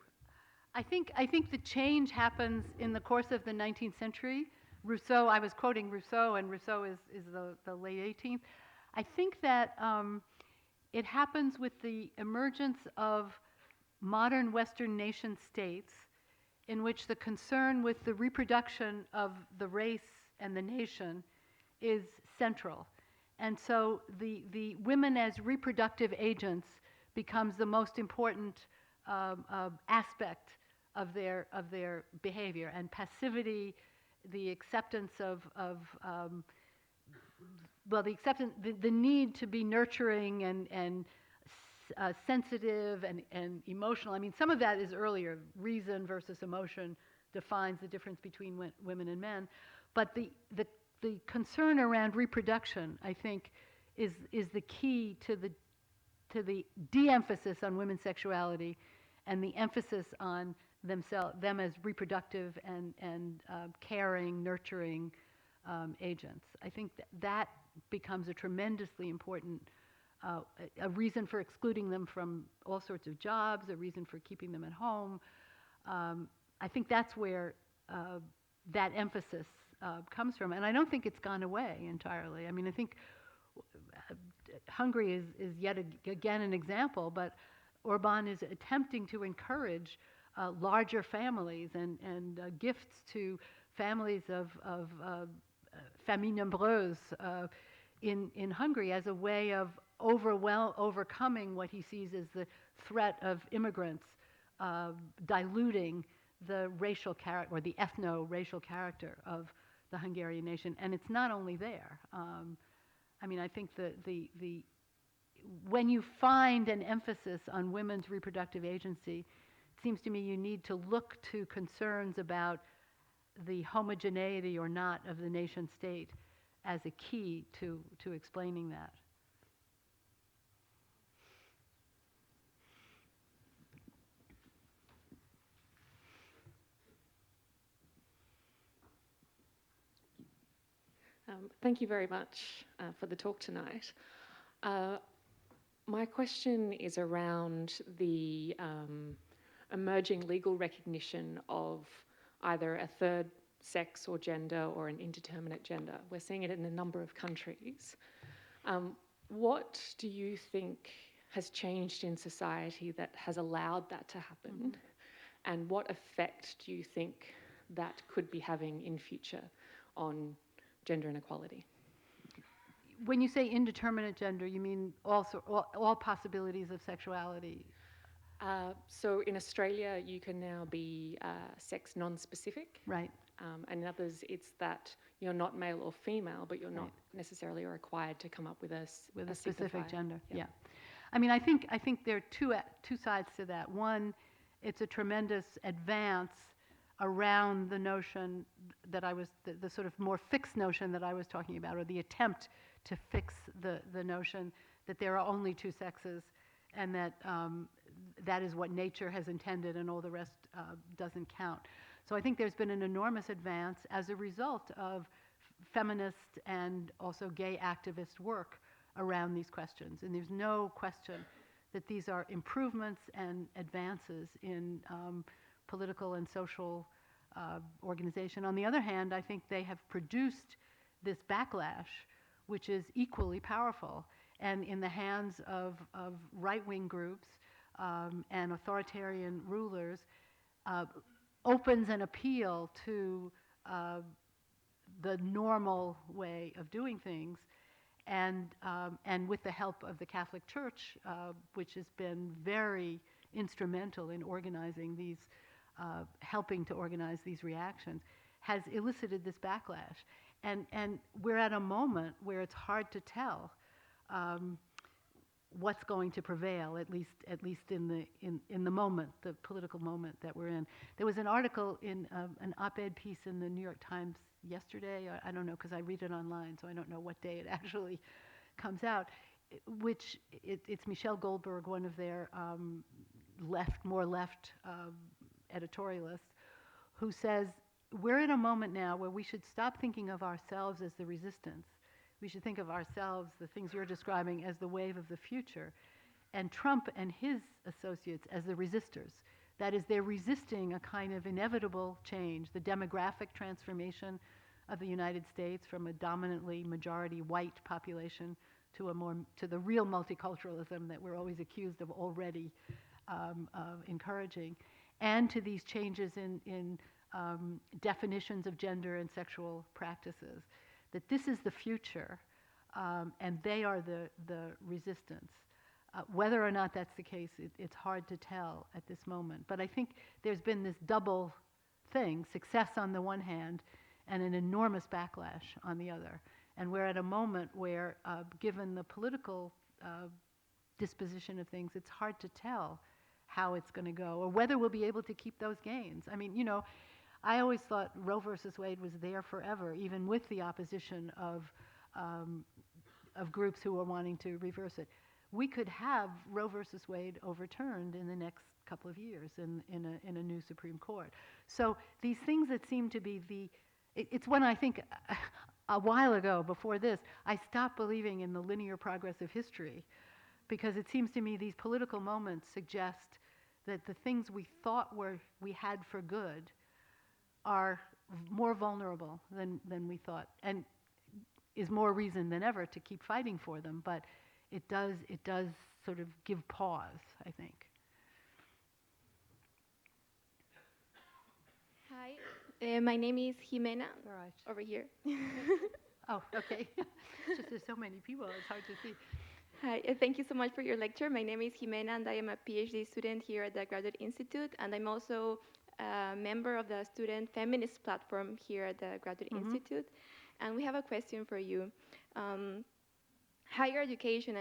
I think the change happens in the course of the 19th century. Rousseau, I was quoting Rousseau, and Rousseau is the late 18th. I think that it happens with the emergence of modern Western nation states, in which the concern with the reproduction of the race and the nation is central. And so the women as reproductive agents becomes the most important aspect of their behavior, and passivity, the acceptance the need to be nurturing and sensitive and emotional. I mean, some of that is earlier. Reason versus emotion defines the difference between women and men. But the concern around reproduction, I think, is the key to the de-emphasis on women's sexuality and the emphasis on them as reproductive and caring, nurturing agents. I think that becomes a tremendously important a reason for excluding them from all sorts of jobs, a reason for keeping them at home. I think that's where that emphasis comes from, and I don't think it's gone away entirely. I mean, I think Hungary is yet again an example, but Orban is attempting to encourage larger families and gifts to families of familles nombreuses in Hungary as a way of overcoming what he sees as the threat of immigrants diluting the racial character or the ethno-racial character of the Hungarian nation. And it's not only there. I mean, I think when you find an emphasis on women's reproductive agency, it seems to me you need to look to concerns about the homogeneity or not of the nation state as a key to explaining that. Thank you very much for the talk tonight. My question is around the emerging legal recognition of either a third sex or gender or an indeterminate gender. We're seeing it in a number of countries. What do you think has changed in society that has allowed that to happen? Mm-hmm. And what effect do you think that could be having in future on gender inequality? When you say indeterminate gender, you mean also all possibilities of sexuality? So in Australia, you can now be sex non-specific. Right. And in others, it's that you're not male or female, but you're not necessarily required to come up with a specific signifier. gender. Yeah. I mean, I think there are two sides to that. One, it's a tremendous advance around the notion that I was the sort of more fixed notion that I was talking about, or the attempt to fix the notion that there are only two sexes, and that that is what nature has intended, and all the rest doesn't count. So I think there's been an enormous advance as a result of feminist and also gay activist work around these questions. And there's no question that these are improvements and advances in political and social organization. On the other hand, I think they have produced this backlash, which is equally powerful, and in the hands of right-wing groups and authoritarian rulers, opens an appeal to the normal way of doing things, and with the help of the Catholic Church, which has been very instrumental in organizing these, helping to organize these reactions, has elicited this backlash. And we're at a moment where it's hard to tell what's going to prevail, at least in the moment, the political moment that we're in. There was an article in an op-ed piece in the New York Times yesterday. I don't know, because I read it online, so I don't know what day it actually comes out. Which it's Michelle Goldberg, one of their more left editorialists, who says we're in a moment now where we should stop thinking of ourselves as the resistance. We should think of ourselves, the things you're describing, as the wave of the future, and Trump and his associates as the resistors. That is, they're resisting a kind of inevitable change, the demographic transformation of the United States from a dominantly majority white population to the real multiculturalism that we're always accused of already encouraging, and to these changes in definitions of gender and sexual practices. That this is the future, and they are the resistance. Whether or not that's the case, it's hard to tell at this moment. But I think there's been this double thing, success on the one hand, and an enormous backlash on the other. And we're at a moment where, given the political disposition of things, it's hard to tell how it's going to go, or whether we'll be able to keep those gains. I mean, I always thought Roe versus Wade was there forever, even with the opposition of groups who were wanting to reverse it. We could have Roe versus Wade overturned in the next couple of years in a new Supreme Court. So these things that seem to be it's when I think a while ago, before this, I stopped believing in the linear progress of history, because it seems to me these political moments suggest that the things we thought we had for good are more vulnerable than we thought, and is more reason than ever to keep fighting for them. But it does sort of give pause, I think. Hi, my name is Jimena. All right. Over here. Oh, okay. Just there's so many people, it's hard to see. Hi, thank you so much for your lecture. My name is Jimena, and I am a PhD student here at the Graduate Institute, and I'm also a member of the Student Feminist Platform here at the Graduate Institute. And we have a question for you. Higher education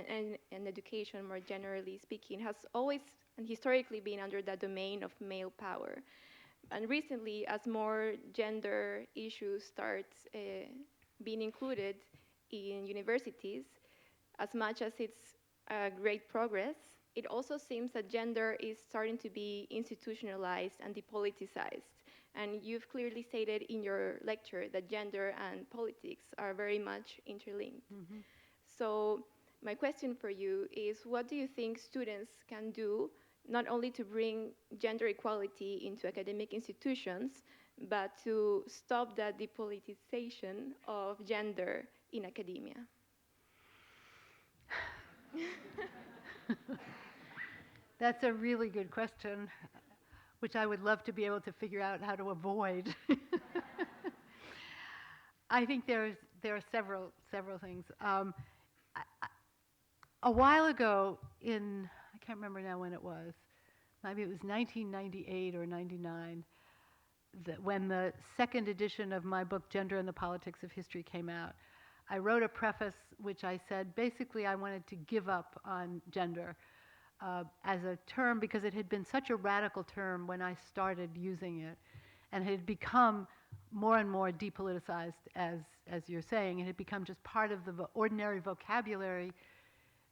and education, more generally speaking, has always and historically been under the domain of male power. And recently, as more gender issues start being included in universities, as much as it's great progress, it also seems that gender is starting to be institutionalized and depoliticized. And you've clearly stated in your lecture that gender and politics are very much interlinked. So my question for you is, what do you think students can do, not only to bring gender equality into academic institutions, but to stop that depoliticization of gender in academia? That's a really good question, which I would love to be able to figure out how to avoid. I think there are several things. A while ago, I can't remember now when it was, maybe it was 1998 or 99, when the second edition of my book, Gender and the Politics of History, came out. I wrote a preface which I said basically I wanted to give up on gender as a term because it had been such a radical term when I started using it, and it had become more and more depoliticized, as you're saying. It had become just part of the ordinary vocabulary,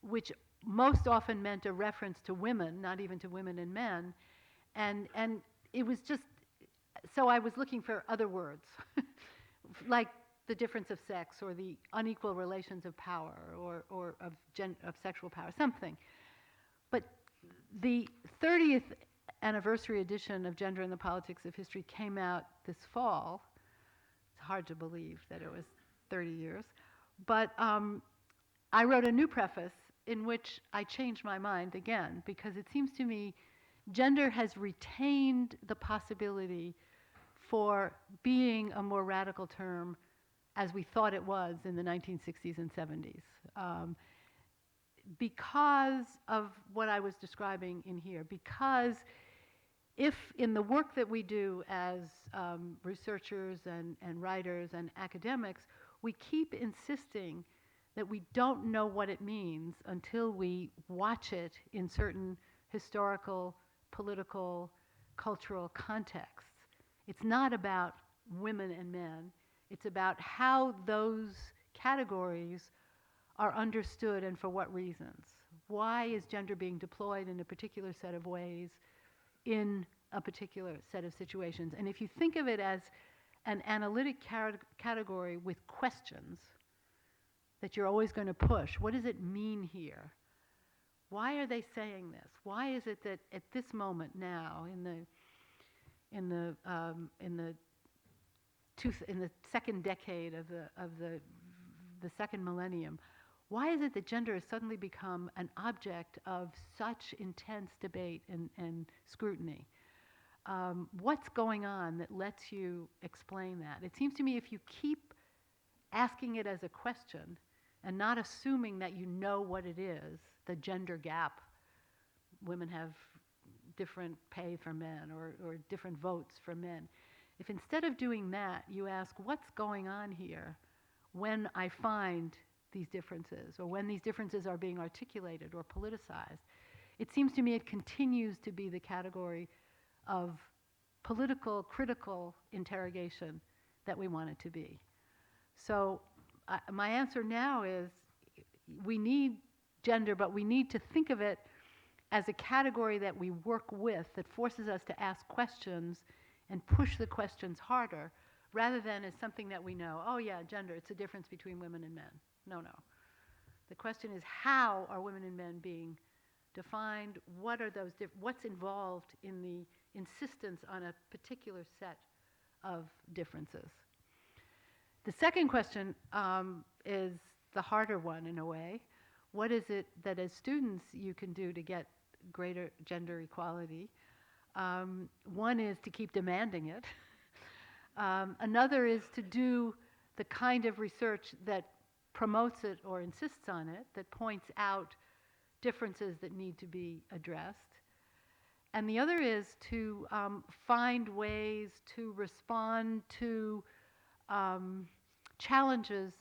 which most often meant a reference to women, not even to women and men. And it was just, so I was looking for other words, like the difference of sex or the unequal relations of power or of sexual power, something. But the 30th anniversary edition of Gender and the Politics of History came out this fall. It's hard to believe that it was 30 years. But I wrote a new preface in which I changed my mind again, because it seems to me gender has retained the possibility for being a more radical term as we thought it was in the 1960s and 70s. Because of what I was describing in here, because if in the work that we do as researchers and writers and academics, we keep insisting that we don't know what it means until we watch it in certain historical, political, cultural contexts. It's not about women and men. It's about how those categories are understood and for what reasons. Why is gender being deployed in a particular set of ways in a particular set of situations? And if you think of it as an analytic category with questions that you're always going to push, what does it mean here? Why are they saying this? Why is it that at this moment now, in the second decade of the second millennium, why is it that gender has suddenly become an object of such intense debate and scrutiny? What's going on that lets you explain that? It seems to me if you keep asking it as a question and not assuming that you know what it is, the gender gap, women have different pay for men or different votes for men. If instead of doing that, you ask, what's going on here when I find these differences, or when these differences are being articulated or politicized, it seems to me it continues to be the category of political, critical interrogation that we want it to be. So my answer now is we need gender, but we need to think of it as a category that we work with, that forces us to ask questions and push the questions harder, rather than as something that we know, oh yeah, gender, it's a difference between women and men. No. The question is, how are women and men being defined? What are those what's involved in the insistence on a particular set of differences? The second question is the harder one in a way. What is it that as students you can do to get greater gender equality? One is to keep demanding it. Another is to do the kind of research that promotes it or insists on it, that points out differences that need to be addressed. And the other is to find ways to respond to challenges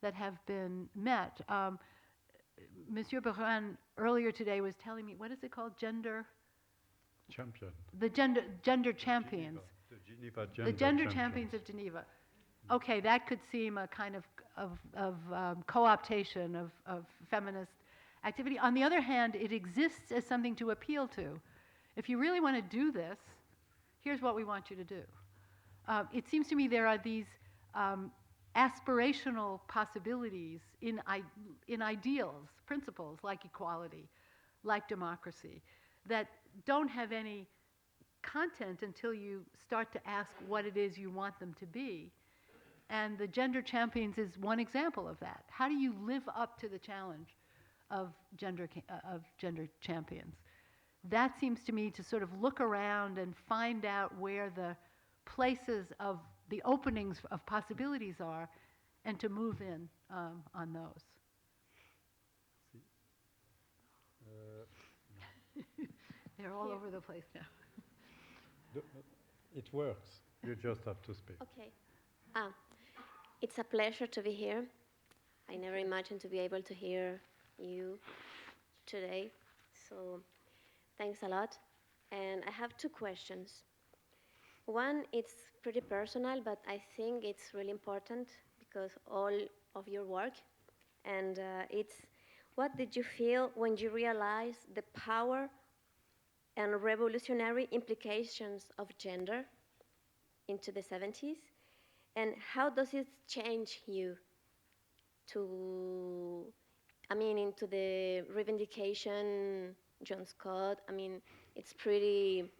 that have been met. Monsieur Berrin earlier today was telling me, what is it called? Gender? Champion. The gender champions. Geneva The gender champions of Geneva. Okay, that could seem a kind of co-optation of feminist activity. On the other hand, it exists as something to appeal to. If you really want to do this, here's what we want you to do. It seems to me there are these aspirational possibilities in ideals, principles like equality, like democracy, that don't have any content until you start to ask what it is you want them to be. And the gender champions is one example of that. How do you live up to the challenge of gender champions? That seems to me to sort of look around and find out where the places of the openings of possibilities are, and to move in on those. They're all over the place now. It works. You just have to speak. Okay. It's a pleasure to be here. I never imagined to be able to hear you today. So thanks a lot. And I have two questions. One, it's pretty personal, but I think it's really important because all of your work. And it's, what did you feel when you realized the power and revolutionary implications of gender into the 70s? And how does it change you to, into the revindication, John Scott? It's pretty,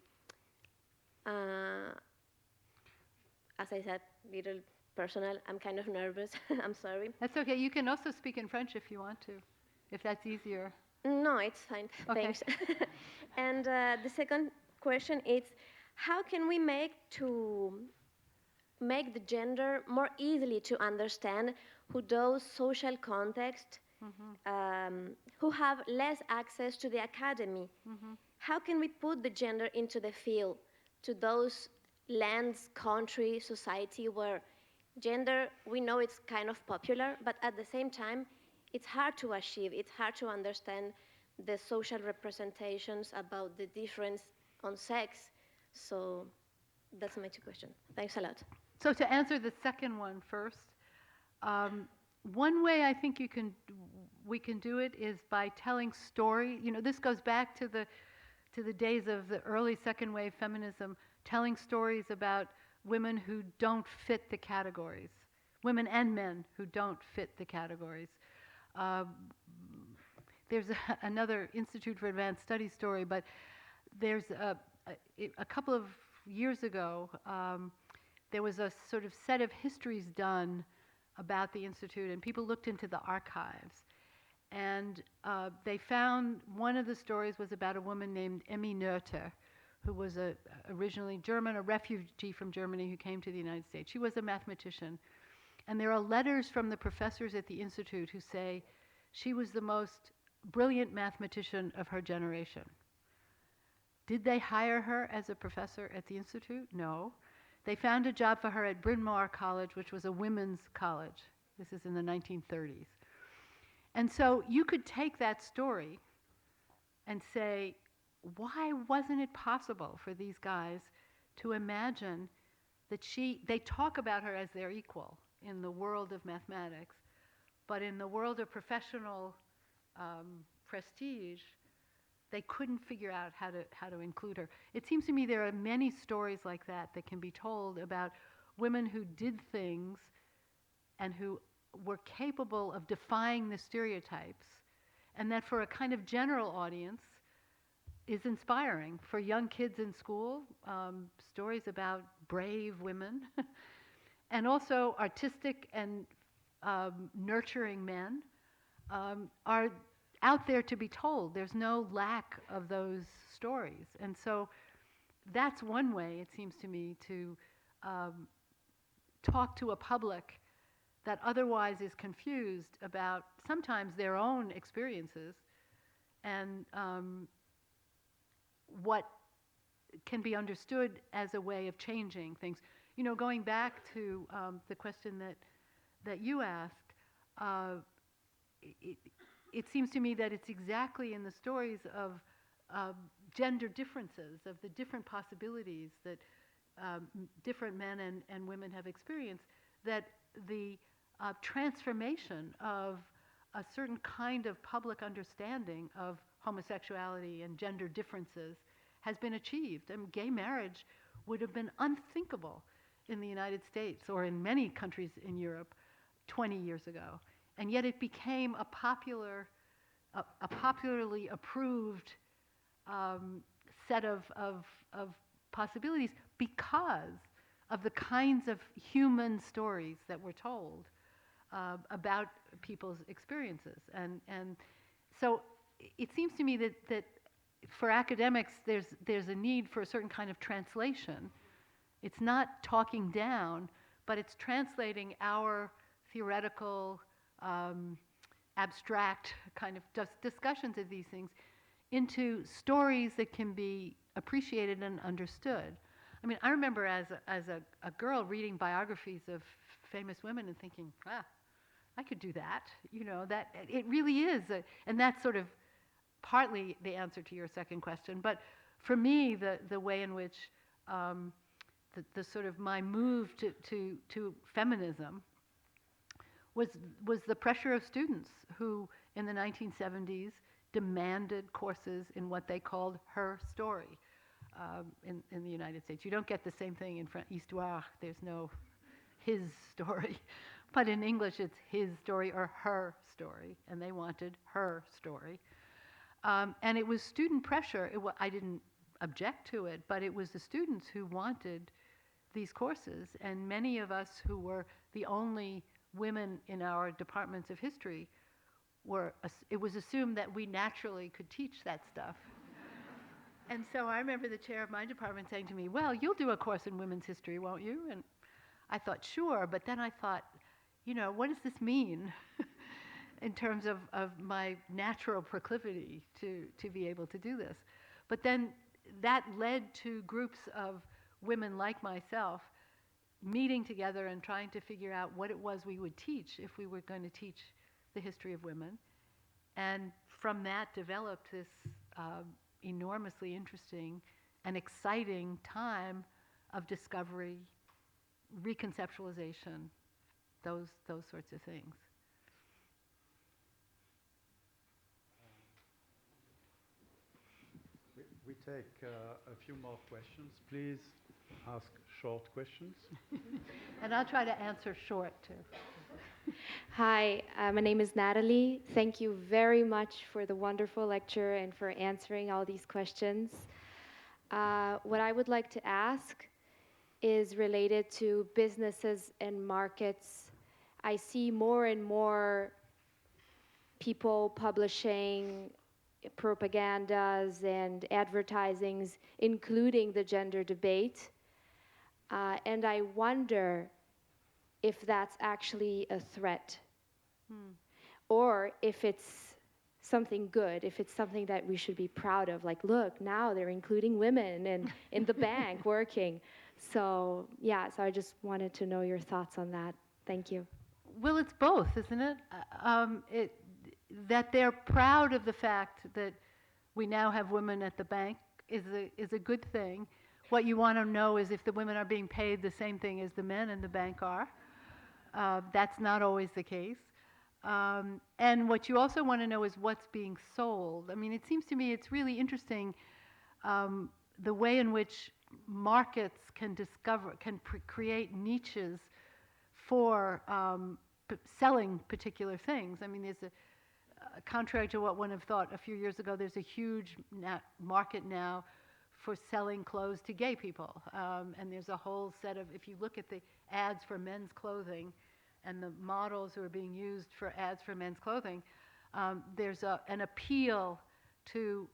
as I said, little personal. I'm kind of nervous. I'm sorry. That's okay. You can also speak in French if you want to, if that's easier. No, it's fine. Okay. Thanks. And the second question is, how can we make the gender more easily to understand who those social contexts who have less access to the academy? How can we put the gender into the field to those lands, country, society where gender, we know it's kind of popular, but at the same time, it's hard to achieve. It's hard to understand the social representations about the difference on sex. So that's my two questions. Thanks a lot. So to answer the second one first, one way I think we can do it is by telling story. This goes back to the days of the early second wave feminism, telling stories about women who don't fit the categories, women and men who don't fit the categories. There's another Institute for Advanced Studies story, but there's a couple of years ago, there was a sort of set of histories done about the Institute, and people looked into the archives. And they found one of the stories was about a woman named Emerita, who was originally German, a refugee from Germany who came to the United States. She was a mathematician. And there are letters from the professors at the Institute who say she was the most brilliant mathematician of her generation. Did they hire her as a professor at the Institute? No. They found a job for her at Bryn Mawr College, which was a women's college. This is in the 1930s. And so you could take that story and say, why wasn't it possible for these guys to imagine that they talk about her as their equal in the world of mathematics, but in the world of professional prestige, they couldn't figure out how to include her. It seems to me there are many stories like that that can be told about women who did things and who were capable of defying the stereotypes, and that for a kind of general audience is inspiring. For young kids in school, stories about brave women, and also artistic and nurturing men are out there to be told. There's no lack of those stories. And so that's one way, it seems to me, to talk to a public that otherwise is confused about sometimes their own experiences and what can be understood as a way of changing things. Going back to the question that you asked, it seems to me that it's exactly in the stories of gender differences, of the different possibilities that different men and women have experienced, that the transformation of a certain kind of public understanding of homosexuality and gender differences has been achieved. Gay marriage would have been unthinkable in the United States or in many countries in Europe 20 years ago. And yet it became a popularly approved set of possibilities because of the kinds of human stories that were told about people's experiences. And so it seems to me that for academics, there's a need for a certain kind of translation. It's not talking down, but it's translating our theoretical, abstract kind of discussions of these things into stories that can be appreciated and understood. I mean, I remember as a girl reading biographies of famous women and thinking, I could do that. You know, that it really is. And that's sort of partly the answer to your second question. But for me, the way in which the sort of my move to feminism was the pressure of students who in the 1970s demanded courses in what they called her story in the United States. You don't get the same thing in Histoire. There's no his story. But in English, it's his story or her story, and they wanted her story. And it was student pressure. I didn't object to it, but it was the students who wanted these courses, and many of us who were the only women in our departments of history it was assumed that we naturally could teach that stuff. And so I remember the chair of my department saying to me, well, you'll do a course in women's history, won't you? And I thought, sure, but then I thought, you know, what does this mean in terms of my natural proclivity to be able to do this? But then that led to groups of women like myself meeting together and trying to figure out what it was we would teach if we were going to teach the history of women. And from that developed this enormously interesting and exciting time of discovery, reconceptualization, those sorts of things. We take a few more questions. Please ask short questions. And I'll try to answer short, too. Hi, my name is Natalie. Thank you very much for the wonderful lecture and for answering all these questions. What I would like to ask is related to businesses and markets. I see more and more people publishing propagandas and advertisings, including the gender debate. And I wonder if that's actually a threat, or if it's something good, if it's something that we should be proud of. Like, look, now they're including women and in the bank working. So, yeah, so I just wanted to know your thoughts on that. Thank you. Well, it's both, isn't it? That they're proud of the fact that we now have women at the bank is a good thing. What you want to know is if the women are being paid the same thing as the men in the bank are. That's not always the case. And what you also want to know is what's being sold. I mean, it seems to me it's really interesting the way in which markets can create niches for selling particular things. I mean, there's contrary to what one have thought a few years ago, there's a huge market now for selling clothes to gay people. And there's a whole set of, if you look at the ads for men's clothing and the models who are being used for ads for men's clothing, there's an appeal to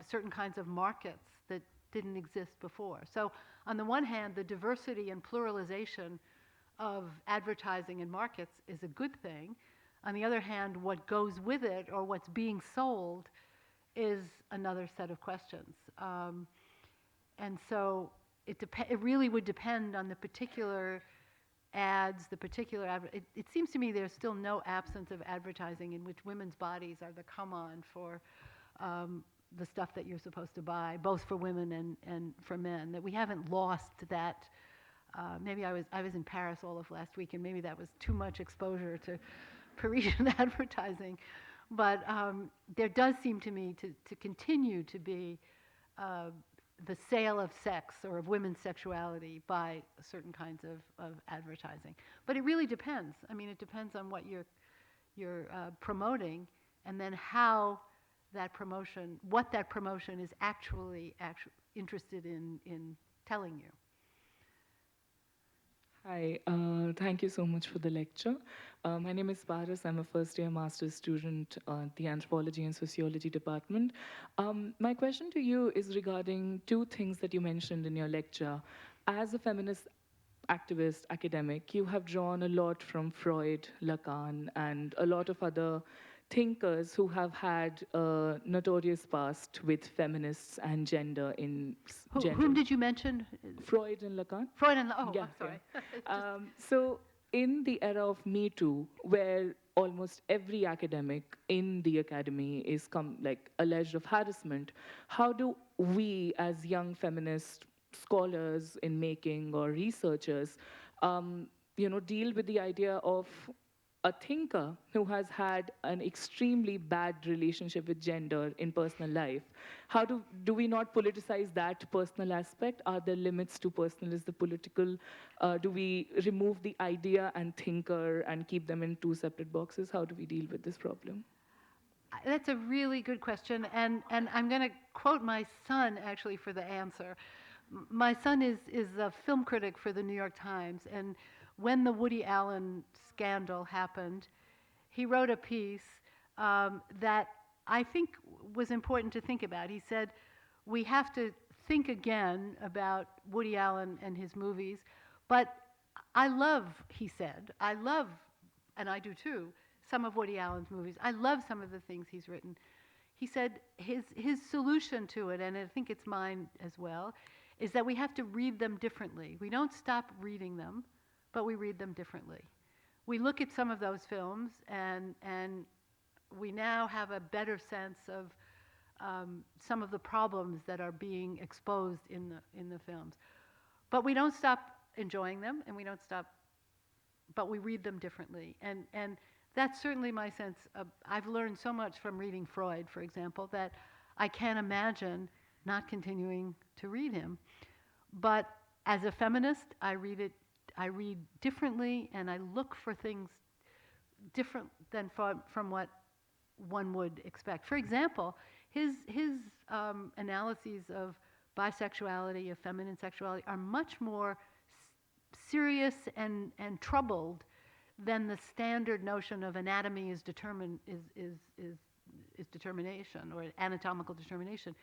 certain kinds of markets that didn't exist before. So on the one hand, the diversity and pluralization of advertising and markets is a good thing. On the other hand, what goes with it or what's being sold is another set of questions. And so it really would depend on the particular ads, the particular it seems to me there's still no absence of advertising in which women's bodies are the come-on for the stuff that you're supposed to buy, both for women and for men, that we haven't lost that. Maybe I was in Paris all of last week, and maybe that was too much exposure to Parisian advertising. But there does seem to me to continue to be the sale of sex or of women's sexuality by certain kinds of advertising. But it really depends. I mean, it depends on what you're promoting, and then how that promotion, what that promotion is actually interested in telling you. Hi, thank you so much for the lecture. My name is Paris. I'm a first-year master's student at the Anthropology and Sociology department. My question to you is regarding two things that you mentioned in your lecture. As a feminist activist, academic, you have drawn a lot from Freud, Lacan, and a lot of other thinkers who have had a notorious past with feminists and gender in gender. Whom did you mention? Freud and Lacan. Freud and I'm sorry. So in the era of Me Too, where almost every academic in the academy is alleged of harassment, how do we as young feminist scholars in making or researchers, deal with the idea of a thinker who has had an extremely bad relationship with gender in personal life? How do we not politicize that personal aspect? Are there limits to personal? Is the political? Do we remove the idea and thinker and keep them in two separate boxes? How do we deal with this problem? That's a really good question, and I'm going to quote my son actually for the answer. My son is a film critic for the New York Times, and when the Woody Allen scandal happened, he wrote a piece that I think was important to think about. He said, we have to think again about Woody Allen and his movies, but he said, and I do too, some of Woody Allen's movies. I love some of the things he's written. He said his solution to it, and I think it's mine as well, is that we have to read them differently. We don't stop reading them, but we read them differently. We look at some of those films, and we now have a better sense of some of the problems that are being exposed in the films. But we don't stop enjoying them, and but we read them differently. And that's certainly my sense. I've learned so much from reading Freud, for example, that I can't imagine not continuing to read him. But as a feminist, I read differently, and I look for things different than from what one would expect. For example, his analyses of bisexuality, of feminine sexuality, are much more serious and troubled than the standard notion of anatomy is determination, or anatomical determination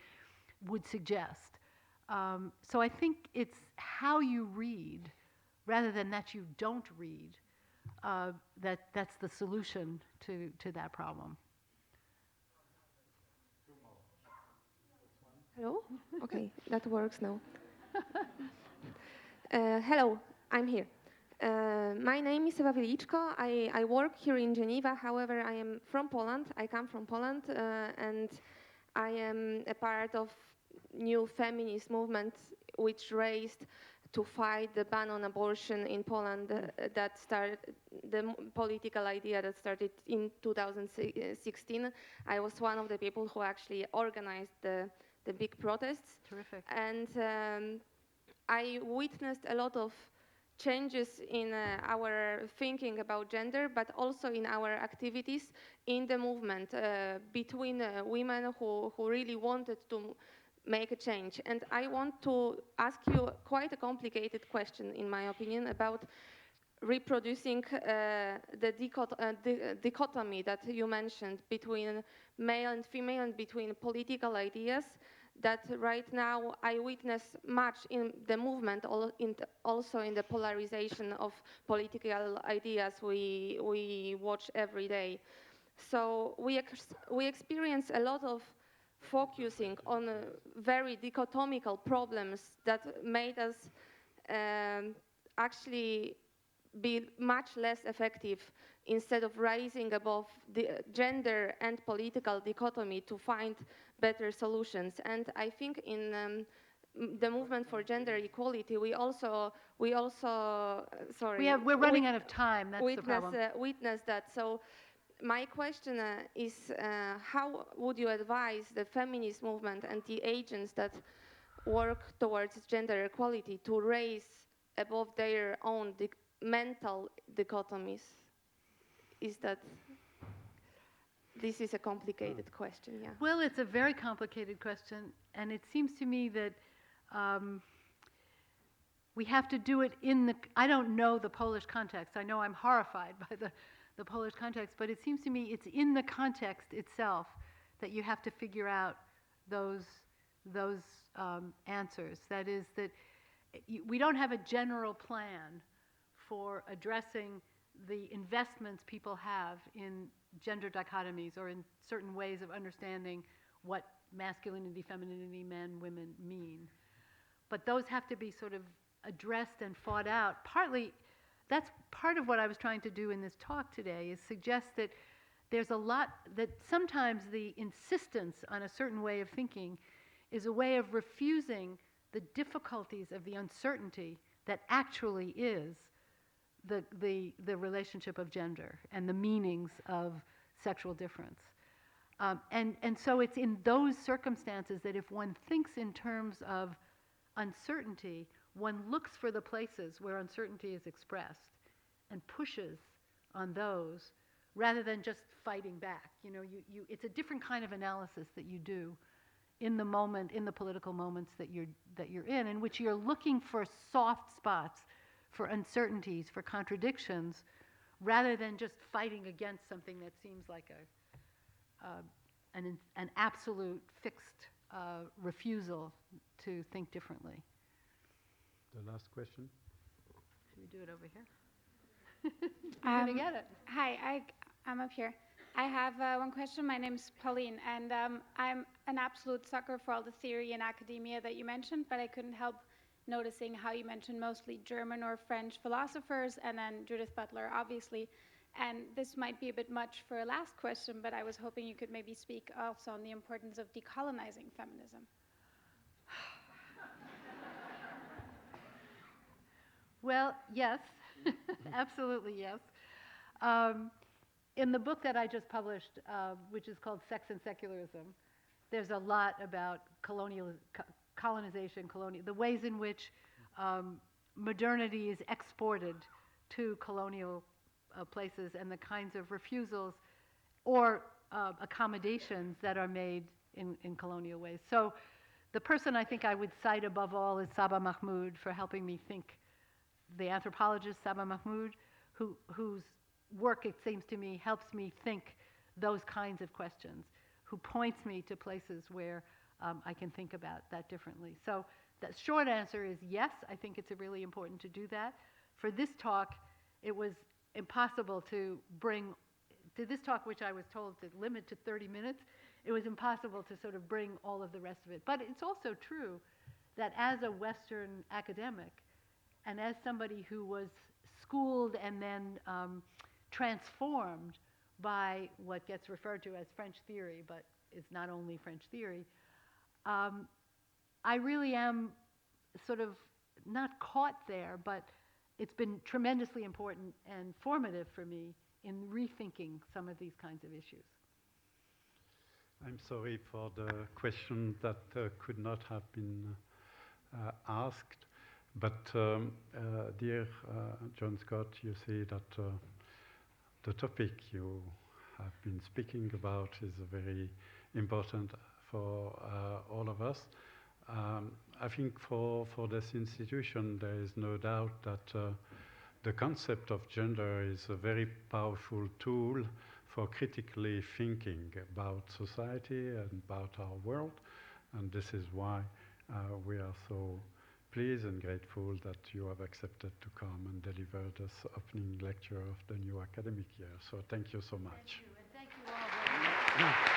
would suggest. So I think it's how you read, rather than that you don't read, that's the solution to that problem. Hello? Okay, that works now. Hello, I'm here. My name is Ewa Wieliczko. I work here in Geneva. However, I am from Poland. I come from Poland, and I am a part of new feminist movement which raised to fight the ban on abortion in Poland that started, the political idea that started in 2016. I was one of the people who actually organized the big protests. Terrific. And I witnessed a lot of changes in our thinking about gender, but also in our activities in the movement between women who really wanted to make a change. And I want to ask you quite a complicated question, in my opinion, about reproducing the dichotomy that you mentioned between male and female and between political ideas that right now I witness much in the movement, also in the polarization of political ideas we watch every day. So we experience a lot of focusing on very dichotomical problems that made us actually be much less effective instead of rising above the gender and political dichotomy to find better solutions. And I think in the movement for gender equality, we also sorry. We're running out of time. That's the problem. Witness that. So my question is, how would you advise the feminist movement and the agents that work towards gender equality to raise above their own mental dichotomies? This is a complicated question, yeah. Well, it's a very complicated question, and it seems to me that we have to do it in the, I don't know the Polish context. I know I'm horrified by the Polish context, but it seems to me it's in the context itself that you have to figure out those answers. That is that we don't have a general plan for addressing the investments people have in gender dichotomies or in certain ways of understanding what masculinity, femininity, men, women mean. But those have to be sort of addressed and fought out. Partly, that's part of what I was trying to do in this talk today, is suggest that there's a lot, that sometimes the insistence on a certain way of thinking is a way of refusing the difficulties of the uncertainty that actually is the relationship of gender and the meanings of sexual difference. And so it's in those circumstances that if one thinks in terms of uncertainty, one looks for the places where uncertainty is expressed and pushes on those rather than just fighting back. You know, it's a different kind of analysis that you do in the moment, in the political moments that you're in which you're looking for soft spots, for uncertainties, for contradictions, rather than just fighting against something that seems like an absolute fixed refusal to think differently. The last question. Should we do it over here? You're gonna get it. Hi, I'm up here. I have one question. My name's Pauline, and I'm an absolute sucker for all the theory in academia that you mentioned, but I couldn't help noticing how you mentioned mostly German or French philosophers, and then Judith Butler, obviously. And this might be a bit much for a last question, but I was hoping you could maybe speak also on the importance of decolonizing feminism. Well, yes, absolutely yes. In the book that I just published, which is called Sex and Secularism, there's a lot about colonization, the ways in which modernity is exported to colonial places and the kinds of refusals or accommodations that are made in colonial ways. So the person I think I would cite above all is Saba Mahmood for helping me think, the anthropologist Saba Mahmood, whose work, it seems to me, helps me think those kinds of questions, who points me to places where I can think about that differently. So the short answer is yes, I think it's really important to do that. For this talk, it was impossible to bring, to this talk, which I was told to limit to 30 minutes, it was impossible to sort of bring all of the rest of it. But it's also true that as a Western academic, and as somebody who was schooled and then transformed by what gets referred to as French theory, but is not only French theory, I really am sort of not caught there, but it's been tremendously important and formative for me in rethinking some of these kinds of issues. I'm sorry for the question that could not have been asked, but dear Joan Scott, you see that the topic you have been speaking about is very important for all of us. I think for this institution, there is no doubt that the concept of gender is a very powerful tool for critically thinking about society and about our world. And this is why we are so pleased and grateful that you have accepted to come and deliver this opening lecture of the new academic year. So thank you so much. Thank you, and thank you all very much.